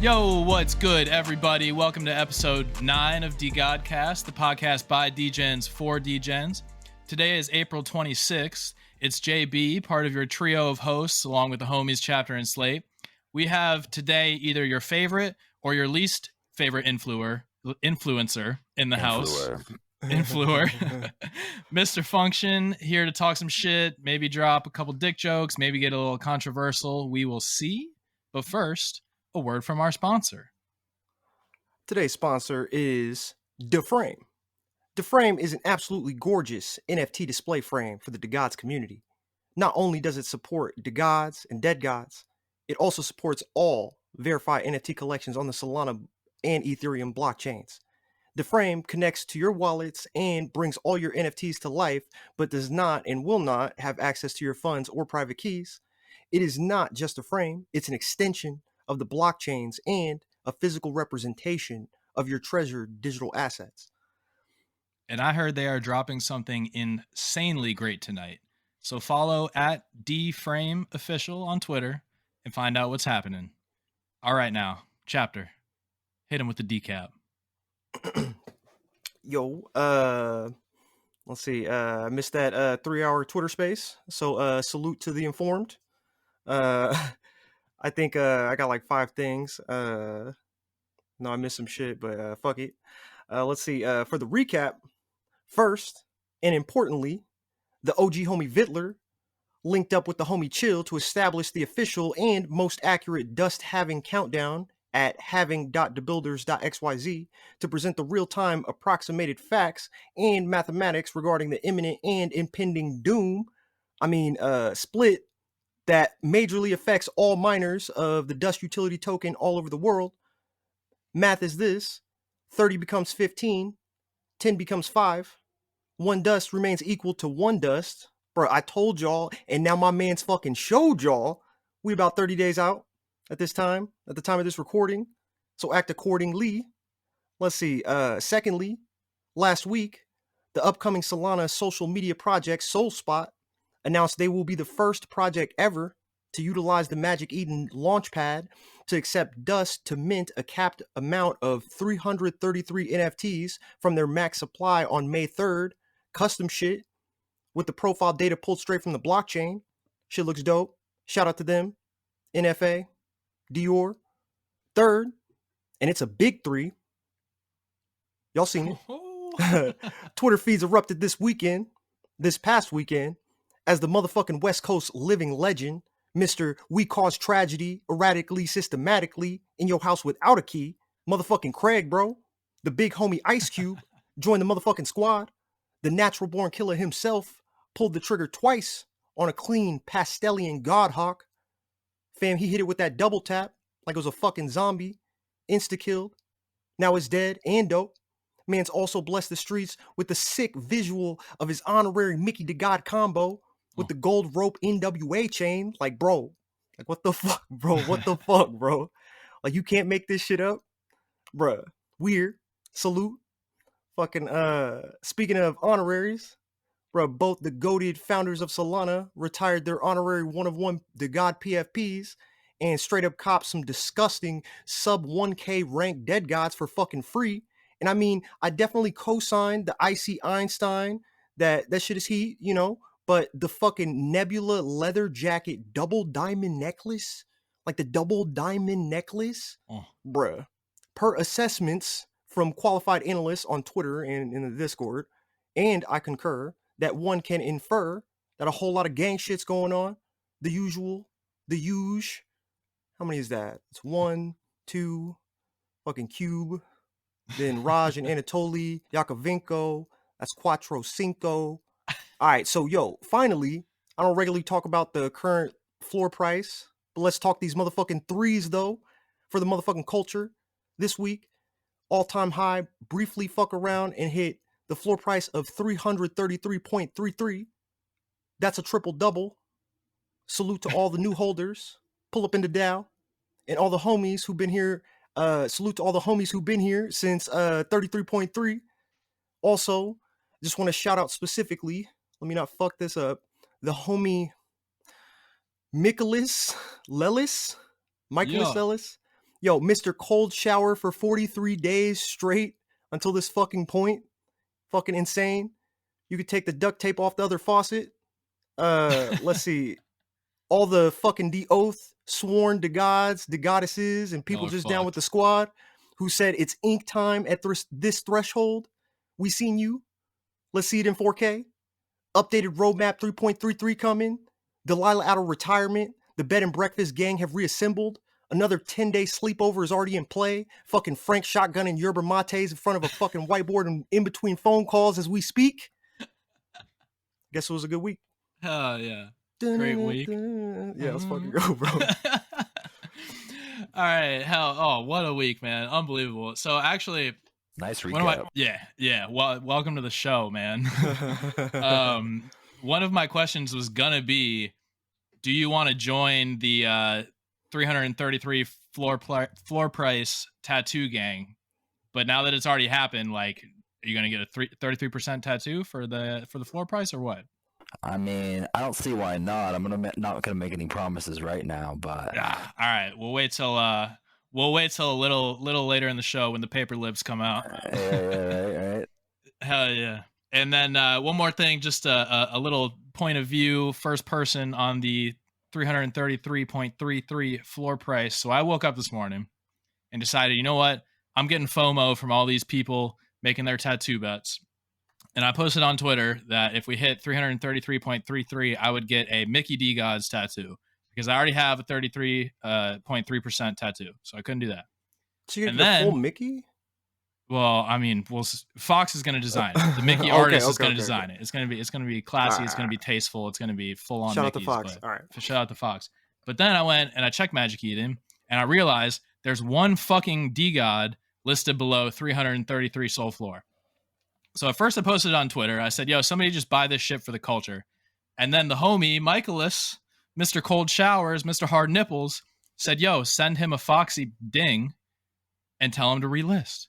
Yo, what's good, everybody? Welcome to episode 9 of DeGodCast, the podcast by DGens for DGens. Today is April 26th. It's JB, part of your trio of hosts, along with the Homies chapter and slate. We have today either your favorite or your least favorite influencer in the house. Influer. Mr. Function, here to talk some shit, maybe drop a couple dick jokes, maybe get a little controversial. We will see. But first, a word from our sponsor. Today's sponsor is DeFrame. DeFrame is an absolutely gorgeous NFT display frame for the DeGods community. Not only does it support DeGods and Dead Gods, it also supports all verified NFT collections on the Solana and Ethereum blockchains. DeFrame connects to your wallets and brings all your NFTs to life, but does not and will not have access to your funds or private keys. It is not just a frame, it's an extension of the blockchains and a physical representation of your treasured digital assets. And I heard they are dropping something insanely great tonight. So follow at DFrameOfficial on Twitter and find out what's happening. All right now, chapter. Hit him with the decap. Yo, let's see. I missed that 3-hour Twitter space. So salute to the informed. I think I got like 5 things. No, I missed some shit, but fuck it. Let's see. For the recap, first and importantly, the OG homie Vittler linked up with the homie Chill to establish the official and most accurate dust halving countdown at halving.debuilders.xyz to present the real-time approximated facts and mathematics regarding the imminent and impending doom. Split that majorly affects all miners of the dust utility token all over the world. Math is this: 30 becomes 15, 10 becomes 5, 1 dust remains equal to 1 dust. Bro, I told y'all, and now my man's fucking showed y'all. We about 30 days out at the time of this recording, so act accordingly. Let's see. Secondly, last week, the upcoming Solana social media project SolSpot announced they will be the first project ever to utilize the Magic Eden launchpad to accept dust to mint a capped amount of 333 NFTs from their max supply on May 3rd. Custom shit with the profile data pulled straight from the blockchain. Shit looks dope. Shout out to them. NFADYORMF. Third, and it's a big 3. Y'all seen it. Twitter feeds erupted this past weekend, as the motherfucking West Coast living legend, Mr. We Cause Tragedy erratically, systematically, in your house without a key, motherfucking Craig, bro. The big homie Ice Cube joined the motherfucking squad. The natural born killer himself pulled the trigger twice on a clean Pastellian Godhawk. Fam, he hit it with that double tap like it was a fucking zombie. Insta-killed. Now it's dead and dope. Man's also blessed the streets with the sick visual of his honorary Mickey DeGod combo with the gold rope NWA chain. Like, bro, like what the fuck, bro? What the fuck, bro? Like, you can't make this shit up? Bruh. Weird. Salute. Fucking, speaking of honoraries, bruh, both the goated founders of Solana retired their honorary 1-of-1 DeGod PFPs and straight up copped some disgusting sub 1K ranked Dead Gods for fucking free. And I mean, I definitely co-signed the Icy Einstein, that shit is heat, you know, but the fucking Nebula leather jacket double diamond necklace, like the double diamond necklace, bruh, per assessments from qualified analysts on Twitter and in the Discord, and I concur, that one can infer that a whole lot of gang shit's going on. The huge. How many is that? It's 1, 2, fucking Cube. Then Raj and Anatoly, Yakovenko, that's Quattro Cinco. All right, so yo, finally, I don't regularly talk about the current floor price, but let's talk these motherfucking threes though, for the motherfucking culture. This week, all-time high, briefly fuck around and hit the floor price of 333.33. That's a triple-double. Salute to all the new holders. Pull up in the Dow. And all the homies who've been here. Salute to all the homies who've been here since 33.3. Also, just want to shout out specifically, let me not fuck this up, the homie Michaelis Lelis. Yo, Mr. Cold Shower for 43 days straight until this fucking point. Fucking insane. You could take the duct tape off the other faucet. Let's see. All the fucking de-oath sworn DeGods, DeGoddesses, and people just down with the squad who said it's ink time at this threshold. We seen you. Let's see it in 4K. Updated roadmap 3.33 coming. Delilah out of retirement. The bed and breakfast gang have reassembled. Another 10-day sleepover is already in play. Fucking Frank shotgun and yerba mates in front of a fucking whiteboard and in between phone calls as we speak. Guess it was a good week. Oh, yeah. Great week. Yeah, let's fucking go, bro. All right. Hell, oh, what a week, man. Unbelievable. So actually, nice recap. Yeah. Well, welcome to the show, man. One of my questions was gonna be, do you want to join the 333 floor price tattoo gang? But now that it's already happened, like, are you gonna get a 33% tattoo for the floor price or what? I mean, I don't see why not. I'm not gonna make any promises right now, but all right, we'll wait till a little later in the show when the paper lips come out. Right. Hell yeah! And then one more thing, just a little point of view, first person on the 333.33 floor price. So I woke up this morning and decided, you know what? I'm getting FOMO from all these people making their tattoo bets. And I posted on Twitter that if we hit 333.33, I would get a Mickey DeGods tattoo because I already have a 33.3% tattoo. So I couldn't do that. So you get a full Mickey? Well, I mean, Fox is going to design it. The Mickey artist is going to design it. It's going to be classy. It's going to be tasteful. It's going to be full on. Shout Mickey's, out to Fox. All right. Shout out to Fox. But then I went and I checked Magic Eden and I realized there's one fucking DeGod listed below 333 Soul Floor. So at first I posted on Twitter. I said, yo, somebody just buy this shit for the culture. And then the homie, Michaelis, Mr. Cold Showers, Mr. Hard Nipples, said, yo, send him a Foxy ding and tell him to relist.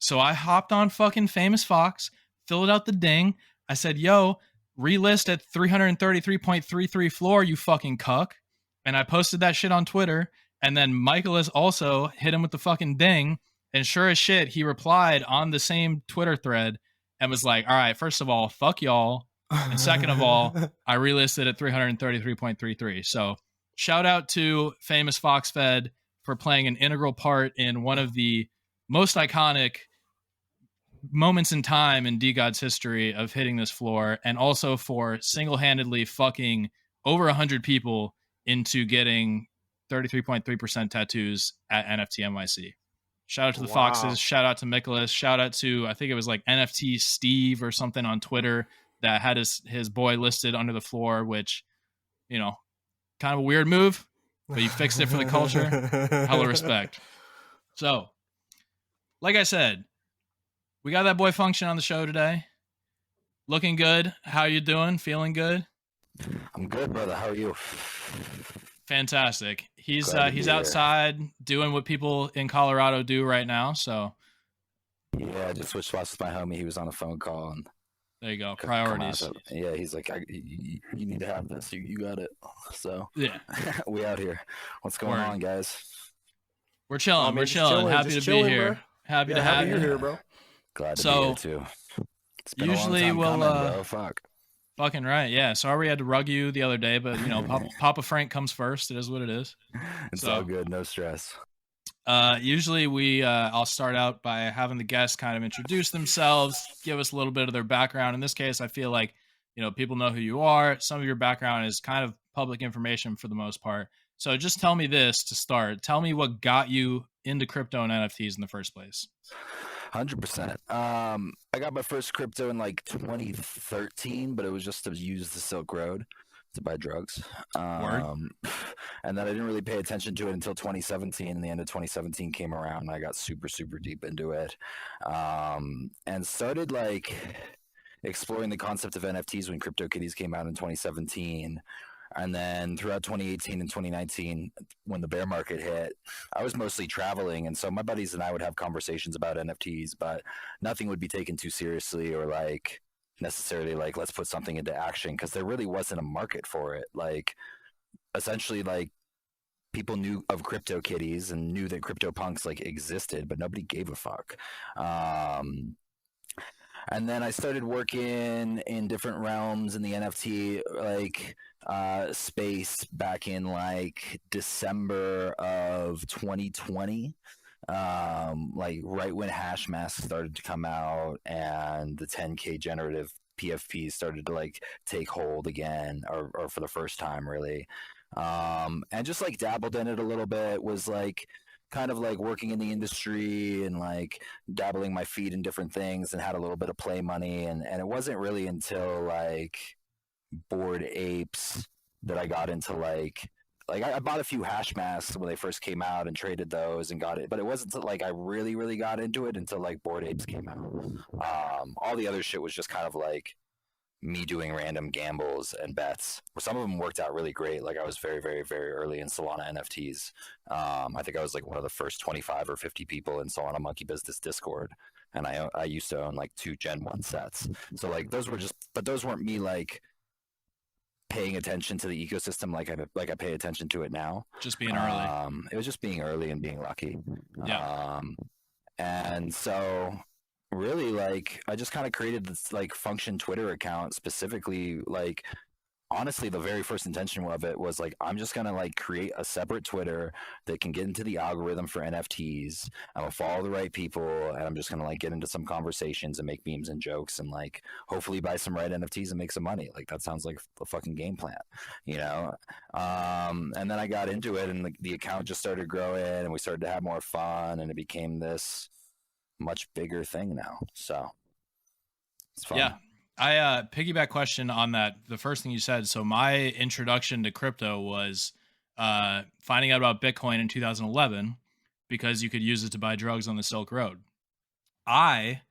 So I hopped on fucking Famous Fox, filled out the ding. I said, yo, relist at 333.33 floor, you fucking cuck. And I posted that shit on Twitter. And then Michaelis also hit him with the fucking ding. And sure as shit, he replied on the same Twitter thread and was like, all right, first of all, fuck y'all. And second of all, I relisted at 333.33. So shout out to Famous Fox Fed for playing an integral part in one of the most iconic moments in time in DeGod's history of hitting this floor, and also for single-handedly fucking over 100 people into getting 33.3% tattoos at NFT NYC. Shout out to the Foxes. Shout out to Nicholas. Shout out to, I think it was like NFT Steve or something on Twitter that had his boy listed under the floor, which, you know, kind of a weird move, but you fixed it for the culture. Hella respect. So, like I said, we got that boy Function on the show today. Looking good. How you doing? Feeling good? I'm good, brother. How are you? Fantastic. He's outside doing what people in Colorado do right now. So yeah, I just switched spots with my homie. He was on a phone call, and there you go. Priorities. Yeah, he's like, you need to have this. You got it. So yeah, we out here. What's going on, guys? We're chilling. We're chilling. Happy to be here. Bro. Happy to have you here, bro. Glad to be here too. It's been usually a long time coming, bro. Fuck. Fucking right, yeah. Sorry we had to rug you the other day, but you know, Papa Frank comes first. It is what it is. It's all good, no stress. Usually I'll start out by having the guests kind of introduce themselves, give us a little bit of their background. In this case, I feel like, you know, people know who you are. Some of your background is kind of public information for the most part. So just tell me this to start. Tell me what got you into crypto and NFTs in the first place. 100%. I got my first crypto in like 2013, but it was just to use the Silk Road to buy drugs. And then I didn't really pay attention to it until 2017. And the end of 2017 came around and I got super, super deep into it. And started like exploring the concept of NFTs when CryptoKitties came out in 2017. And then throughout 2018 and 2019, when the bear market hit, I was mostly traveling. And so my buddies and I would have conversations about NFTs, but nothing would be taken too seriously or like necessarily like, let's put something into action, because there really wasn't a market for it. Like essentially like people knew of CryptoKitties and knew that CryptoPunks like existed, but nobody gave a fuck. And then I started working in different realms in the NFT like space back in like December of 2020. Like right when hash masks started to come out and the 10K generative PFPs started to like take hold again, or for the first time really. And just like dabbled in it a little bit, was like kind of like working in the industry and like dabbling my feet in different things, and had a little bit of play money. And it wasn't really until like Bored Apes that I got into like I bought a few hash masks when they first came out and traded those and got it, but it wasn't until like I really got into it until like Bored Apes came out. All the other shit was just kind of like me doing random gambles and bets. Some of them worked out really great. Like I was very early in Solana NFTs. I think I was like one of the first 25 or 50 people in Solana Monkey Business Discord, and I used to own like 2 Gen 1 sets. So like those weren't me like paying attention to the ecosystem like I pay attention to it now. Just being early. It was just being early and being lucky. Yeah. And so really like I just kind of created this like function Twitter account specifically. Like honestly, the very first intention of it was like, I'm just gonna like create a separate Twitter that can get into the algorithm for NFTs. I'm gonna follow the right people, and I'm just gonna like get into some conversations and make memes and jokes, and like hopefully buy some right NFTs and make some money. Like that sounds like a fucking game plan, you know? And then I got into it, and the account just started growing, and we started to have more fun, and it became this much bigger thing now. So it's fun. Yeah. I piggyback question on that. The first thing you said. So my introduction to crypto was finding out about Bitcoin in 2011 because you could use it to buy drugs on the Silk Road. I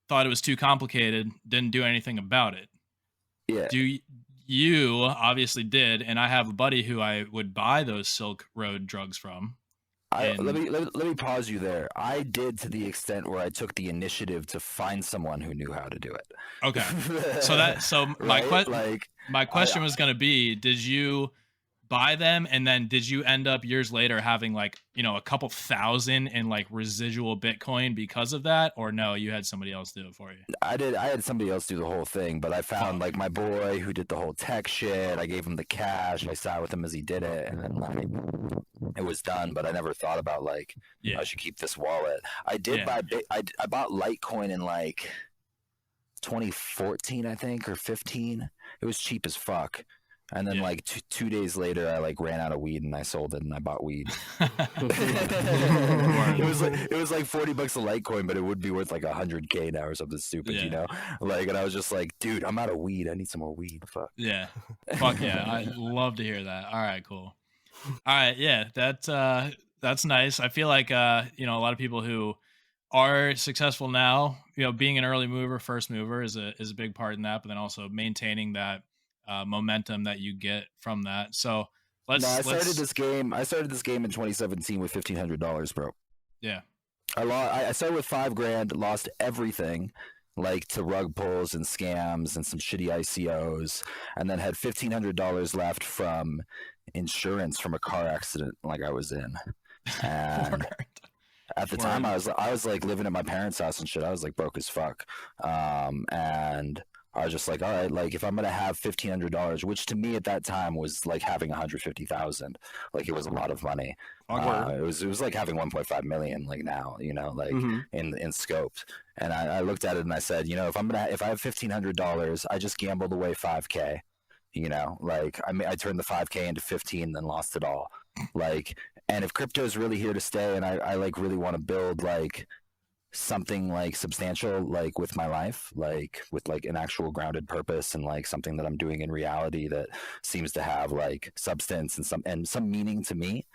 thought it was too complicated, didn't do anything about it. Yeah. You obviously did, and I have a buddy who I would buy those Silk Road drugs from. Let me pause you there. I did, to the extent where I took the initiative to find someone who knew how to do it. Okay. So my question was going to be, did you buy them, and then did you end up years later having like, you know, a couple thousand in like residual Bitcoin because of that, or no, you had somebody else do it for you? I had somebody else do the whole thing, but I found like my boy who did the whole tech shit. I gave him the cash. I sat with him as he did it, and then like it was done. But I never thought about like, I should keep this wallet. I did buy I bought Litecoin in like 2014, I think, or 15. It was cheap as fuck. And then like 2 days later, I like ran out of weed and I sold it and I bought weed. it was like $40 a Litecoin, but it would be worth like $100K now or something stupid, you know? Like, and I was just like, dude, I'm out of weed. I need some more weed. Fuck. Yeah. Fuck yeah. I love to hear that. All right, cool. All right. Yeah. That's nice. I feel like, you know, a lot of people who are successful now, you know, being an early mover, first mover is a big part in that, but then also maintaining that momentum that you get from that. So I started this game in 2017 with $1,500, bro. Yeah. I started with $5,000, lost everything, like to rug pulls and scams and some shitty ICOs, and then had $1,500 left from insurance from a car accident like I was in. And at the time I was like living at my parents' house and shit. I was like broke as fuck. And I was just like, all right, like if I'm gonna have $1,500, which to me at that time was like having $150,000, like it was a lot of money. It was like having 1.5 million, like now, you know, like in scope. And I looked at it and I said, you know, if I have $1,500, I just gambled away $5K. You know, like I turned the $5K into 15, then lost it all. Like, and if crypto is really here to stay, and I like really want to build like something like substantial, like with my life, like with like an actual grounded purpose and like something that I'm doing in reality that seems to have like substance and some meaning to me,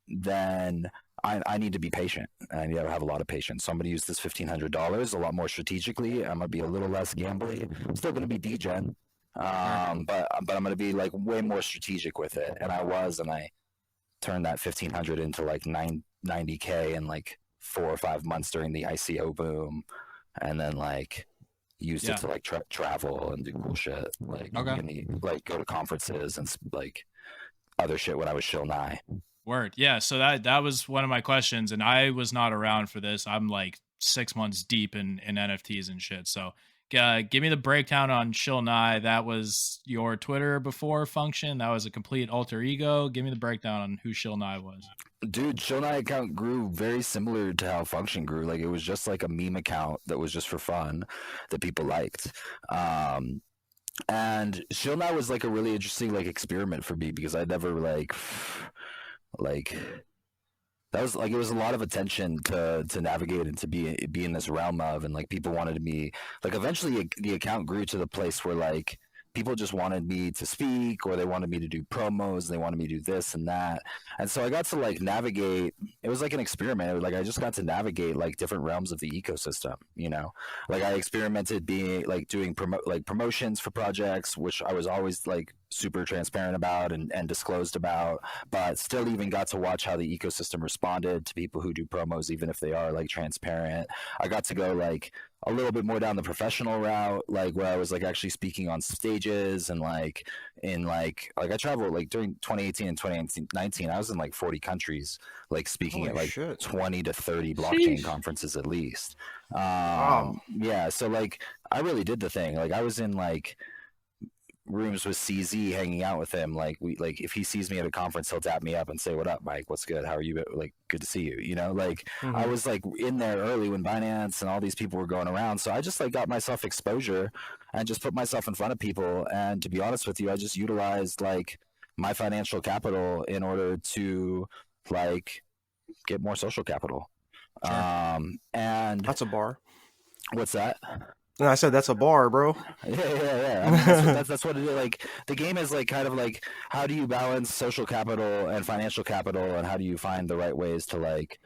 then I need to be patient. I need to have a lot of patience. So I'm going to use this $1,500 a lot more strategically. I'm going to be a little less gambly. I'm still going to be degen, but I'm going to be like way more strategic with it. And I turned that 1,500 into like 90K in like 4 or 5 months during the ICO boom, and then like used it to like travel and do cool shit, like like go to conferences and like other shit when I was Schmoes. Word. Yeah. So that was one of my questions, and I was not around for this. I'm like 6 months deep in NFTs and shit. So give me the breakdown on Schmoes. That was your Twitter before Function. That was a complete alter ego. Give me the breakdown on who Schmoes was. Dude, Schmoes account grew very similar to how Function grew. Like, it was just like a meme account that was just for fun that people liked. And Schmoes was like a really interesting like experiment for me, because I never like that was like, it was a lot of attention to navigate and to be in this realm of, and like people wanted me, like eventually the account grew to the place where like people just wanted me to speak, or they wanted me to do promos, they wanted me to do this and that. And so I got to like navigate. It was like an experiment. It was like I just got to navigate like different realms of the ecosystem, you know. Like, I experimented being like doing promotions for projects, which I was always like super transparent about and disclosed about, but still even got to watch how the ecosystem responded to people who do promos, even if they are like transparent. I got to go like a little bit more down the professional route, like where I was like actually speaking on stages, and like in like I traveled like during 2018 and 2019, I was in like 40 countries, like speaking at like shit. 20 to 30 blockchain conferences at least. Wow. Yeah, so like I really did the thing. Like, I was in like rooms with CZ, hanging out with him. Like, if he sees me at a conference, he'll tap me up and say, "What up, Mike? What's good? How are you? Like, good to see you." You know, like I was like in there early when Binance and all these people were going around. So I just like got myself exposure and just put myself in front of people. And to be honest with you, I just utilized like my financial capital in order to like get more social capital. Sure. And that's a bar. What's that? And I said that's a bar, bro. Yeah. I mean, that's what it is. Like, the game is like kind of like, how do you balance social capital and financial capital, and how do you find the right ways to like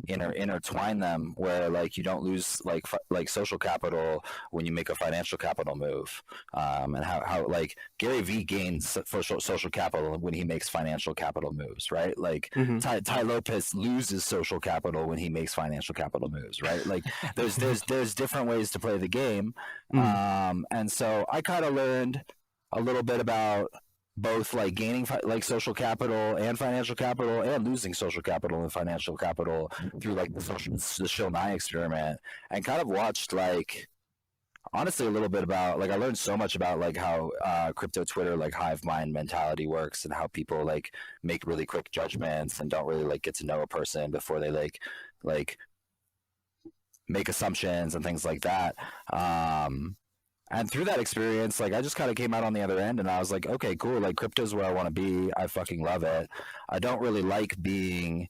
intertwine them, where like you don't lose like social capital when you make a financial capital move, and how like Gary Vee gains social capital when he makes financial capital moves, right? Like Tai Lopez loses social capital when he makes financial capital moves, right? Like there's different ways to play the game, and so I kind of learned a little bit about both like gaining like social capital and financial capital, and losing social capital and financial capital through like the Schmoes experiment, and kind of watched like honestly a little bit about like I learned so much about like how crypto Twitter like hive mind mentality works, and how people like make really quick judgments and don't really like get to know a person before they like make assumptions and things like that. And through that experience, like I just kind of came out on the other end, and I was like, okay, cool. Like, crypto's where I want to be. I fucking love it. I don't really like being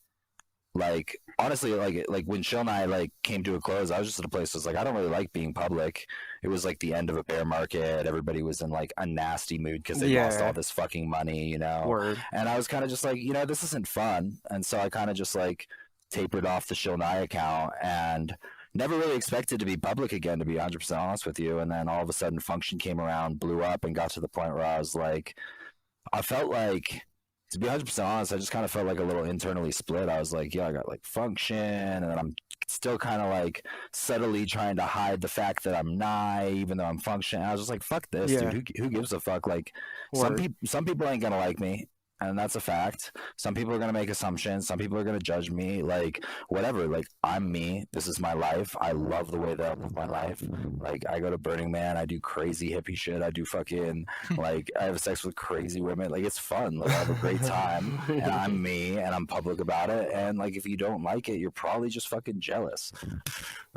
like, honestly, like when Schmoes like came to a close, I was just at a place that was like, I don't really like being public. It was like the end of a bear market. Everybody was in like a nasty mood because they lost all this fucking money, you know? Word. And I was kind of just like, you know, this isn't fun. And so I kind of just like tapered off the Schmoes account, and never really expected to be public again, to be 100% honest with you. And then all of a sudden Function came around, blew up, and got to the point where I was like, I felt like, to be 100% honest, I just kind of felt like a little internally split. I was like, yeah, I got like Function, and then I'm still kind of like subtly trying to hide the fact that I'm Nye, even though I'm Function. I was just like, fuck this, dude. Who gives a fuck? Like, some people ain't gonna like me, and that's a fact. Some people are going to make assumptions. Some people are going to judge me. Like, whatever. Like, I'm me. This is my life. I love the way that I live my life. Like, I go to Burning Man. I do crazy hippie shit. I do fucking, like, I have sex with crazy women. Like, it's fun. Like, I have a great time. And I'm me. And I'm public about it. And, like, if you don't like it, you're probably just fucking jealous.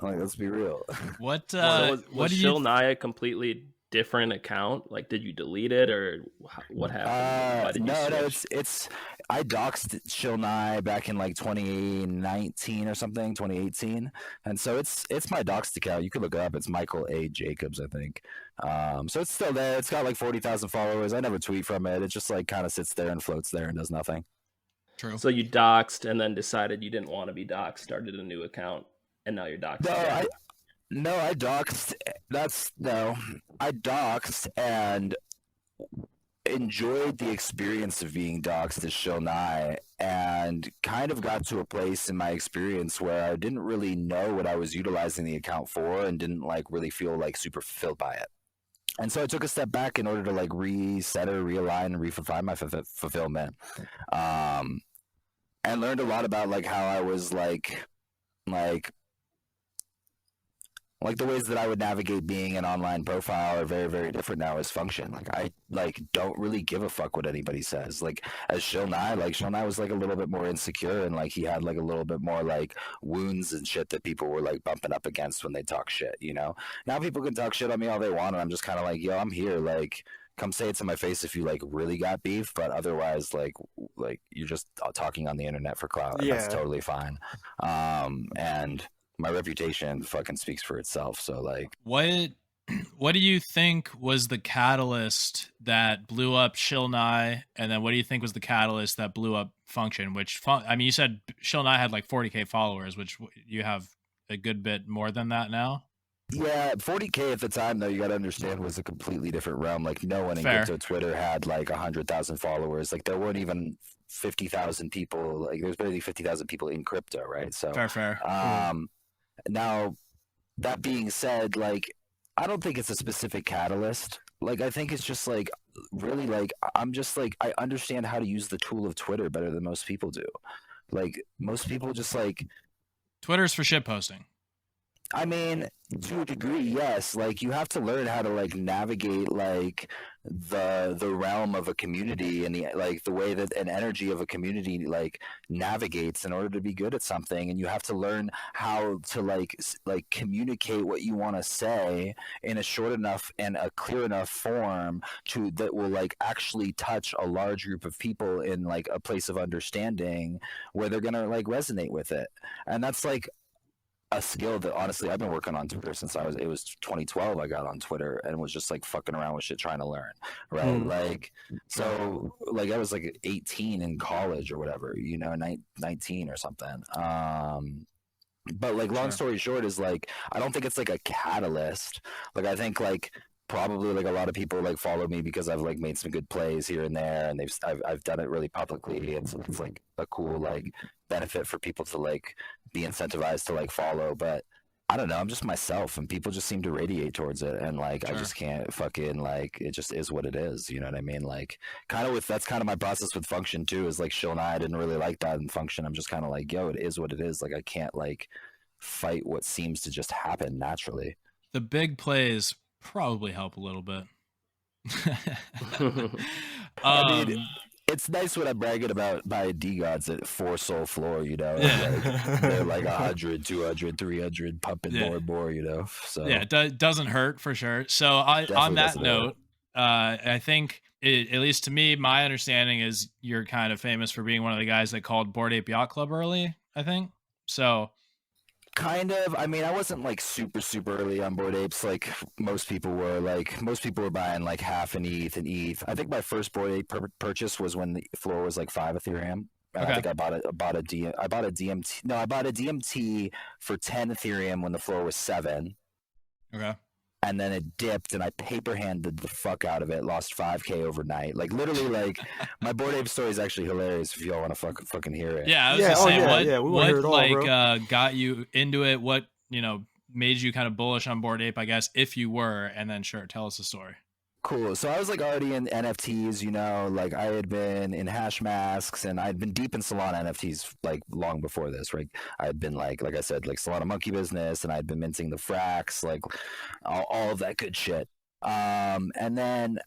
Like, let's be real. Was Schmoes completely different account? Like, did you delete it, or what happened? No, it's I doxed Schmoes back in like 2019 or something, 2018, and so it's my doxed account. You can look it up. It's Michael A. Jacobs, I think. So it's still there. It's got like 40,000 followers. I never tweet from it. It just like kind of sits there and floats there and does nothing. True. So you doxed and then decided you didn't want to be doxed, started a new account, and now you're doxed. No, I doxed. I doxed and enjoyed the experience of being doxed as Schmoes, and kind of got to a place in my experience where I didn't really know what I was utilizing the account for, and didn't like really feel like super fulfilled by it. And so I took a step back in order to like reset or realign and refine my fulfillment, and learned a lot about like how I was like the ways that I would navigate being an online profile are very, very different now as Function. Like I don't really give a fuck what anybody says. Like as Schmoes was like a little bit more insecure, and like he had like a little bit more like wounds and shit that people were like bumping up against when they talk shit, you know? Now people can talk shit on me all they want, and I'm just kind of like, yo, I'm here. Like come say it to my face if you like really got beef, but otherwise like you're just talking on the internet for clout, and that's totally fine. And my reputation fucking speaks for itself. So like, what do you think was the catalyst that blew up Shilnai, and then what do you think was the catalyst that blew up Function? I mean, you said Shilnai had like 40K followers, which you have a good bit more than that now. Yeah, 40K at the time, though, you got to understand, was a completely different realm. Like no one in crypto Twitter had like 100,000 followers. Like there weren't even 50,000 people. Like there's barely 50,000 people in crypto, right? So fair. Now, that being said, like, I don't think it's a specific catalyst. Like, I think it's just like, really, like, I'm just like, I understand how to use the tool of Twitter better than most people do. Like, most people just like. Twitter's for shitposting. I mean, to a degree, yes. Like you have to learn how to like navigate like the realm of a community and the way that an energy of a community like navigates in order to be good at something. And you have to learn how to like communicate what you want to say in a short enough and a clear enough form that will like actually touch a large group of people in like a place of understanding where they're gonna like resonate with it. And that's like a skill that honestly I've been working on Twitter since it was 2012. I got on Twitter and was just like fucking around with shit trying to learn, right? Like so like I was like 18 in college or whatever, you know, 19 or something. But like long story short is like I don't think it's like a catalyst. Like I think like probably like a lot of people like follow me because I've like made some good plays here and there, and I've done it really publicly, and so it's like a cool like benefit for people to like be incentivized to like follow. But I don't know, I'm just myself, and people just seem to radiate towards it, and like I just can't fucking like it just is what it is, you know what I mean? Like that's kind of my process with Function too, is like Shil and I didn't really like that in Function. I'm just kind of like, yo, it is what it is. Like I can't like fight what seems to just happen naturally. The big plays probably help a little bit. I mean, it's nice when I'm bragging about buying DeGods at 4 soul floor, you know. Like, they're like 100, 200, 300, pumping more and more, you know. So yeah, it doesn't hurt for sure. So on that note, I think at least to me, my understanding is you're kind of famous for being one of the guys that called Bored Ape Yacht Club early, I think. So kind of. I mean, I wasn't like super early on Bored Apes like most people were. Like most people were buying like half an ETH and ETH. I think my first Bored Ape purchase was when the floor was like 5 Ethereum. And I think I bought a DMT. No, I bought a DMT for 10 Ethereum when the floor was 7. Okay. And then it dipped, and I paper handed the fuck out of it. Lost 5K overnight. Like literally, like my Bored Ape story is actually hilarious. If y'all want to fucking hear it. Yeah, I was gonna say what like got you into it? What made you kind of bullish on Bored Ape? I guess if you were, and then sure, tell us the story. Cool. So I was like already in NFTs, you know, like I had been in hash masks, and I'd been deep in Solana NFTs like long before this, right? I'd been like I said, like Solana monkey business, and I'd been minting the fracks, like all of that good shit. And then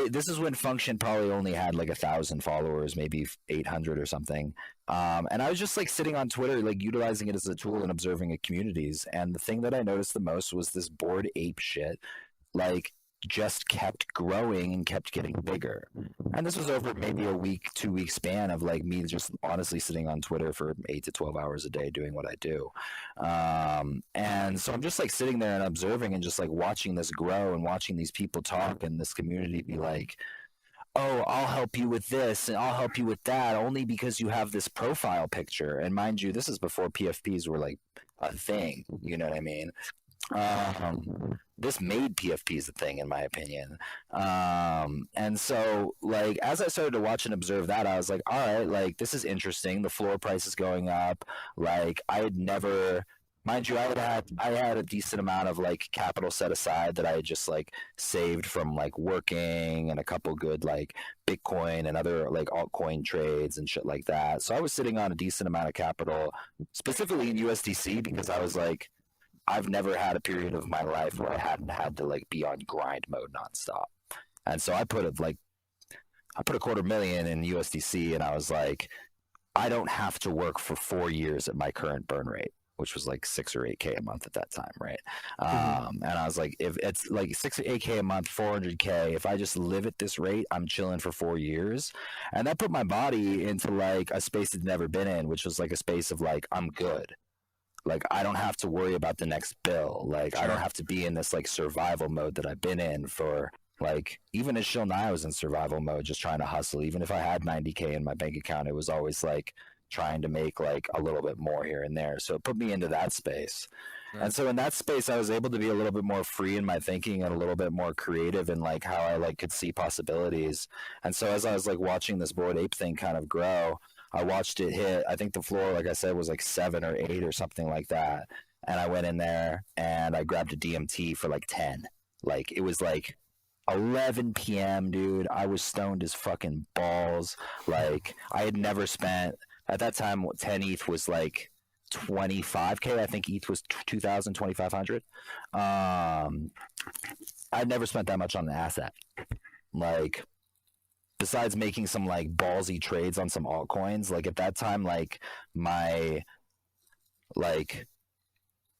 this is when Function probably only had like 1,000 followers, maybe 800 or something. And I was just like sitting on Twitter, like utilizing it as a tool and observing communities. And the thing that I noticed the most was this Bored Ape shit, like just kept growing and kept getting bigger. And this was over maybe a week, 2 week span of like me just honestly sitting on Twitter for 8 to 12 hours a day doing what I do. And so I'm just like sitting there and observing and just like watching this grow and watching these people talk and this community be like, oh, I'll help you with this and I'll help you with that only because you have this profile picture. And mind you, this is before PFPs were like a thing, you know what I mean? This made PFPs a thing, in my opinion. And so, like, as I started to watch and observe that, I was like, all right, like, this is interesting. The floor price is going up. Like, I had never mind you, I had a decent amount of like capital set aside that I had just like saved from like working and a couple good like Bitcoin and other like altcoin trades and shit like that. So I was sitting on a decent amount of capital, specifically in USDC, because I was like, I've never had a period of my life where I hadn't had to like be on grind mode nonstop. And so I put a $250,000 in USDC, and I was like, I don't have to work for 4 years at my current burn rate, which was like 6 or 8K a month at that time, right? And I was like, if it's like 6 or 8K a month, 400K, if I just live at this rate, I'm chilling for 4 years. And that put my body into like a space it's never been in, which was like a space of like, I'm good. Like, I don't have to worry about the next bill. Like, I don't have to be in this like survival mode that I've been in for like, even as Shill Nye, I was in survival mode, just trying to hustle. Even if I had 90K in my bank account, it was always like trying to make like a little bit more here and there. So it put me into that space. Right. And so in that space, I was able to be a little bit more free in my thinking and a little bit more creative in like how I like could see possibilities. And so as I was like watching this Bored Ape thing kind of grow, I watched it hit, I think the floor, like I said, was like 7 or 8 or something like that. And I went in there and I grabbed a DMT for like 10. Like, it was like 11 p.m., dude. I was stoned as fucking balls. Like, I had never spent, at that time, 10 ETH was like 25K. I think ETH was 2,000, 2,500. I'd never spent that much on an asset. Like, besides making some like ballsy trades on some altcoins, like at that time, like my, like,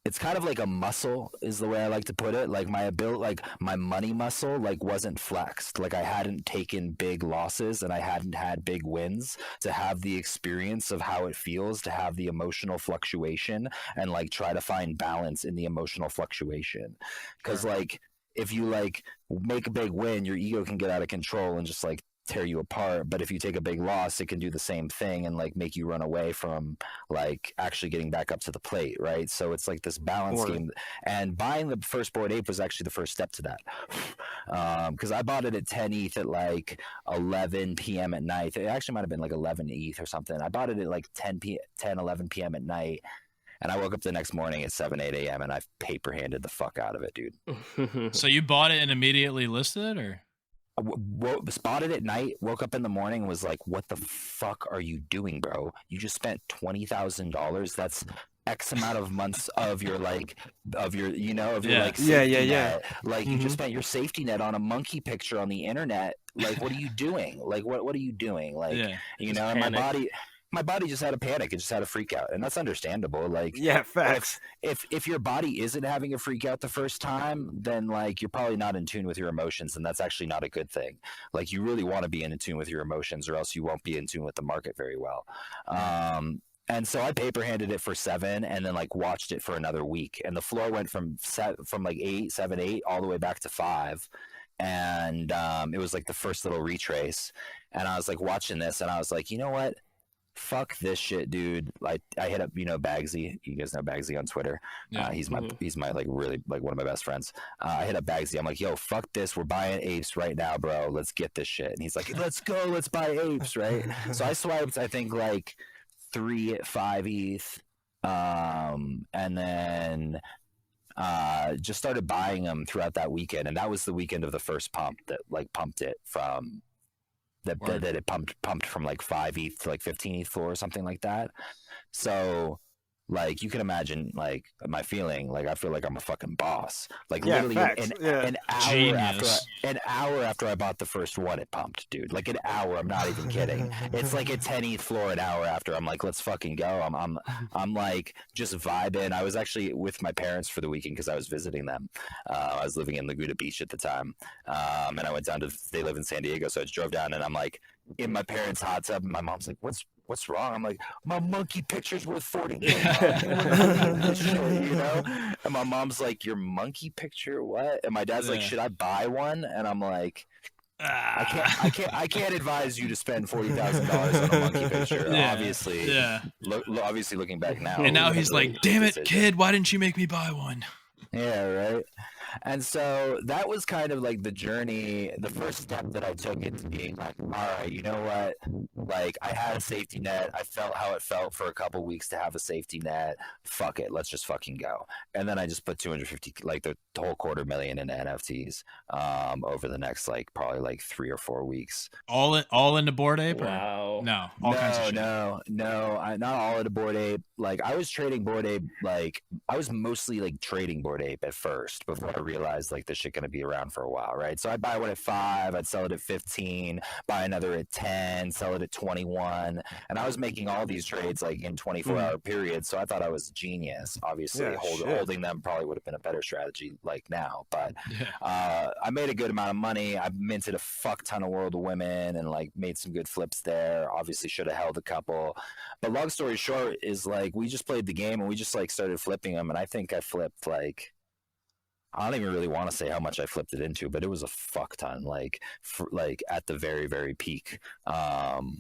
it's kind of like a muscle is the way I like to put it. Like my ability, like my money muscle, like wasn't flexed. Like I hadn't taken big losses and I hadn't had big wins to have the experience of how it feels to have the emotional fluctuation and like try to find balance in the emotional fluctuation. Cause like, if you like make a big win, your ego can get out of control and just like tear you apart. But if you take a big loss, it can do the same thing and like make you run away from like actually getting back up to the plate, right? So it's like this balance game. And buying the first Bored Ape was actually the first step to that. Because I bought it at 10 ETH at like 11 p.m. at night. It actually might have been like 11 ETH or something. I bought it at like 11 p.m. at night. And I woke up the next morning at 7, 8 a.m. and I paper handed the fuck out of it, dude. So you bought it and immediately listed it, or? Spotted at night, woke up in the morning, was like, what the fuck are you doing, bro? You just spent $20,000. That's X amount of months of your like safety net. Like you just spent your safety net on a monkey picture on the internet. Like, what are you doing? Like, what are you doing? Like, you know, and my body just had a panic. It just had a freak out, and that's understandable. Like, yeah, facts. If your body isn't having a freak out the first time, then like you're probably not in tune with your emotions, and that's actually not a good thing. Like, you really want to be in tune with your emotions, or else you won't be in tune with the market very well. And so I paper handed it for 7, and then like watched it for another week, and the floor went from like 7, 8 all the way back to 5. And it was like the first little retrace, and I was like watching this, and I was like, you know what? Fuck this shit, dude. Like, I hit up, Bagsy. You guys know Bagsy on Twitter. Yeah. He's my like really like one of my best friends. I hit up Bagsy. I'm like, yo, fuck this. We're buying apes right now, bro. Let's get this shit. And he's like, let's go. Let's buy apes, right? So I swiped, I think like 3 at 5 ETH, and then just started buying them throughout that weekend. And that was the weekend of the first pump that like pumped it from. That it pumped from like 5 ETH to like 15 ETH floor or something like that. So like you can imagine like my feeling, like I feel like I'm a fucking boss. Like literally an hour after I bought the first one, it pumped, dude. Like an hour, I'm not even kidding. It's like a 10 ETH floor an hour after. I'm like, let's fucking go. I'm like just vibing. I was actually with my parents for the weekend because I was visiting them. I was living in Laguna Beach at the time, and I went down to. They live in San Diego, so I just drove down, and I'm like in my parents' hot tub. And my mom's like, What's wrong? I'm like, my monkey picture's worth $40 million. You know? And my mom's like, your monkey picture? What? And my dad's like, should I buy one? And I'm like, I can't advise you to spend $40,000 on a monkey picture. Obviously, obviously looking back now. And now he's like, damn it, kid, why didn't you make me buy one? Yeah, right. And so that was kind of like the journey, the first step that I took into being like, all right, you know what? Like, I had a safety net. I felt how it felt for a couple weeks to have a safety net. Fuck it. Let's just fucking go. And then I just put 250, like the whole $250,000 into NFTs over the next, like, probably like 3 or 4 weeks. All into Bored Ape? Wow. No, all kinds of shit. No, not all into Bored Ape. Like, I was trading Bored Ape, like, I was mostly like trading Bored Ape at first before I realized like this shit gonna be around for a while, right? So I'd buy one at 5, I'd sell it at 15, buy another at 10, sell it at 21, and I was making all these trades like in 24-hour periods. So I thought I was a genius. Obviously, holding them probably would have been a better strategy like now, but I made a good amount of money. I minted a fuck ton of World of Women and like made some good flips there. Obviously, should have held a couple, but long story short is like we just played the game and we just like started flipping them, and I think I flipped like, I don't even really want to say how much I flipped it into, but it was a fuck ton, like at the very, very peak,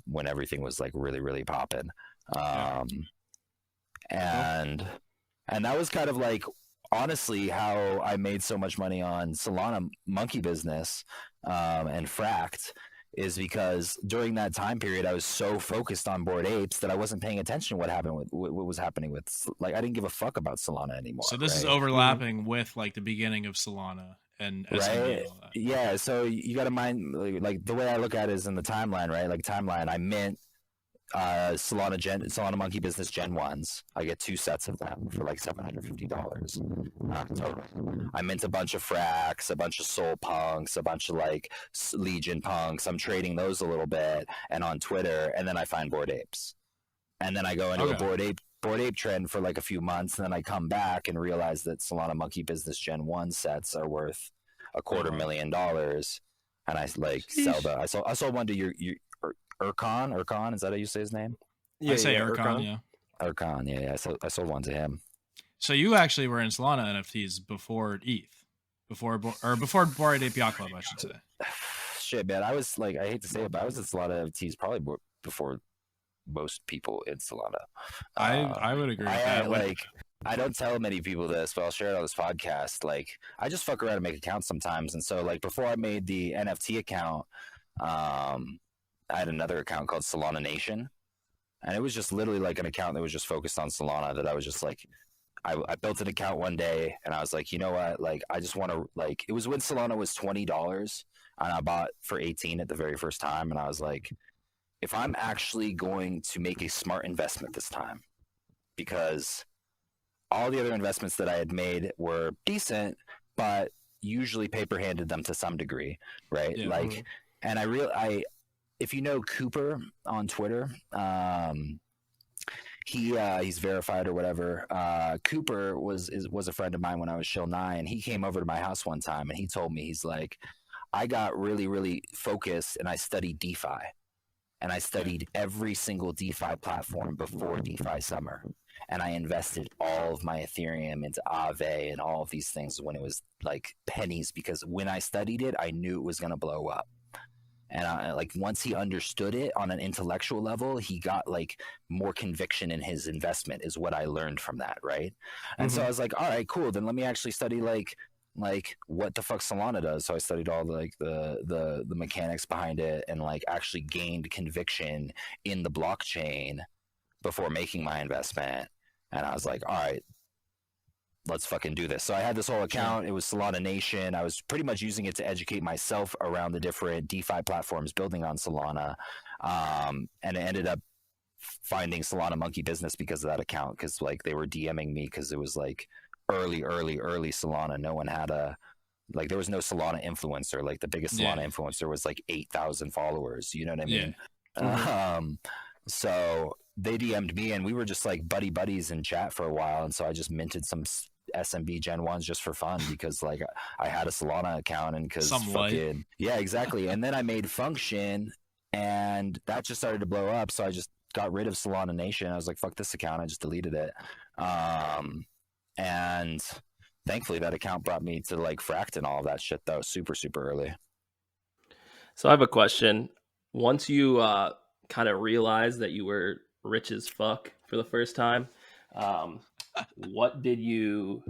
when everything was like really, really popping. And that was kind of like, honestly, how I made so much money on Solana Monkey Business, and Fract, is because during that time period I was so focused on Bored Apes that I wasn't paying attention to what was happening with, like, I didn't give a fuck about Solana anymore. So this is overlapping with like the beginning of Solana and SMB and all that. Yeah, so you got to mind, like the way I look at it is in the timeline, right? Like timeline, I mint Solana Monkey Business Gen 1s. I get 2 sets of them for like $750 total. I mint a bunch of Fracks, a bunch of Soul Punks, a bunch of like Legion Punks. I'm trading those a little bit and on Twitter, and then I find Bored Apes, and then I go into a Bored Ape trend for like a few months, and then I come back and realize that Solana Monkey Business Gen 1 sets are worth $250,000, and I like sell the. I sold one to your Urcon, is that how you say his name? Yeah, I say Urcon, yeah. Urcon, yeah. I sold one to him. So you actually were in Solana NFTs before ETH, before Bored Ape Yacht Club, I should say. Shit, man, I was like, I hate to say it, but I was in Solana NFTs probably before most people in Solana. I would agree with that. Like, I don't tell many people this, but I'll share it on this podcast. Like, I just fuck around and make accounts sometimes, and so like before I made the NFT account, I had another account called Solana Nation, and it was just literally like an account that was just focused on Solana, that I was just like, I built an account one day and I was like, you know what, like, I just want to, like, it was when Solana was $20 and I bought for 18 at the very first time, and I was like, if I'm actually going to make a smart investment this time, because all the other investments that I had made were decent, but usually paper handed them to some degree, right? Yeah, like, and if you know Cooper on Twitter, he's verified or whatever. Cooper was a friend of mine when I was Shill 9. He came over to my house one time and he told me, he's like, I got really, really focused and I studied DeFi. And I studied every single DeFi platform before DeFi summer. And I invested all of my Ethereum into Aave and all of these things when it was like pennies, because when I studied it, I knew it was going to blow up. And like once he understood it on an intellectual level, he got like more conviction in his investment, is what I learned from that, right? And so I was like, all right, cool. Then let me actually study like what the fuck Solana does. So I studied all like the mechanics behind it, and like actually gained conviction in the blockchain before making my investment. And I was like, all right, let's fucking do this. So I had this whole account. It was Solana Nation. I was pretty much using it to educate myself around the different DeFi platforms building on Solana. And it ended up finding Solana Monkey Business because of that account, because like they were DMing me because it was like early Solana. No one had there was no Solana influencer. Like the biggest Solana influencer was like 8,000 followers. You know what I mean? Yeah. So they DM'd me and we were just like buddies in chat for a while. And so I just minted some SMB Gen 1s just for fun, because like I had a Solana account, and because yeah, exactly. And then I made Function and that just started to blow up. So I just got rid of Solana Nation. I was like, fuck this account. I just deleted it. And thankfully that account brought me to like Fract and all of that shit though, super early. So I have a question. Once you kind of realized that you were rich as fuck for the first time, what did you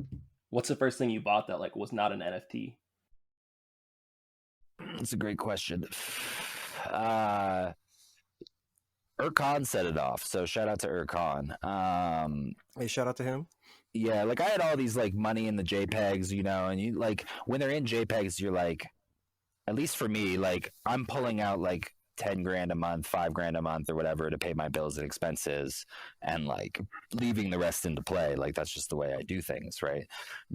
What's the first thing you bought that like was not an NFT? That's a great question. Urcon set it off, so shout out to Urcon. Hey, shout out to him. Yeah, like I had all these like money in the JPEGs, you know, and you like when they're in JPEGs, you're like, at least for me, like I'm pulling out like 10 grand a month, 5 grand a month or whatever to pay my bills and expenses and like leaving the rest into play. Like that's just the way I do things, right?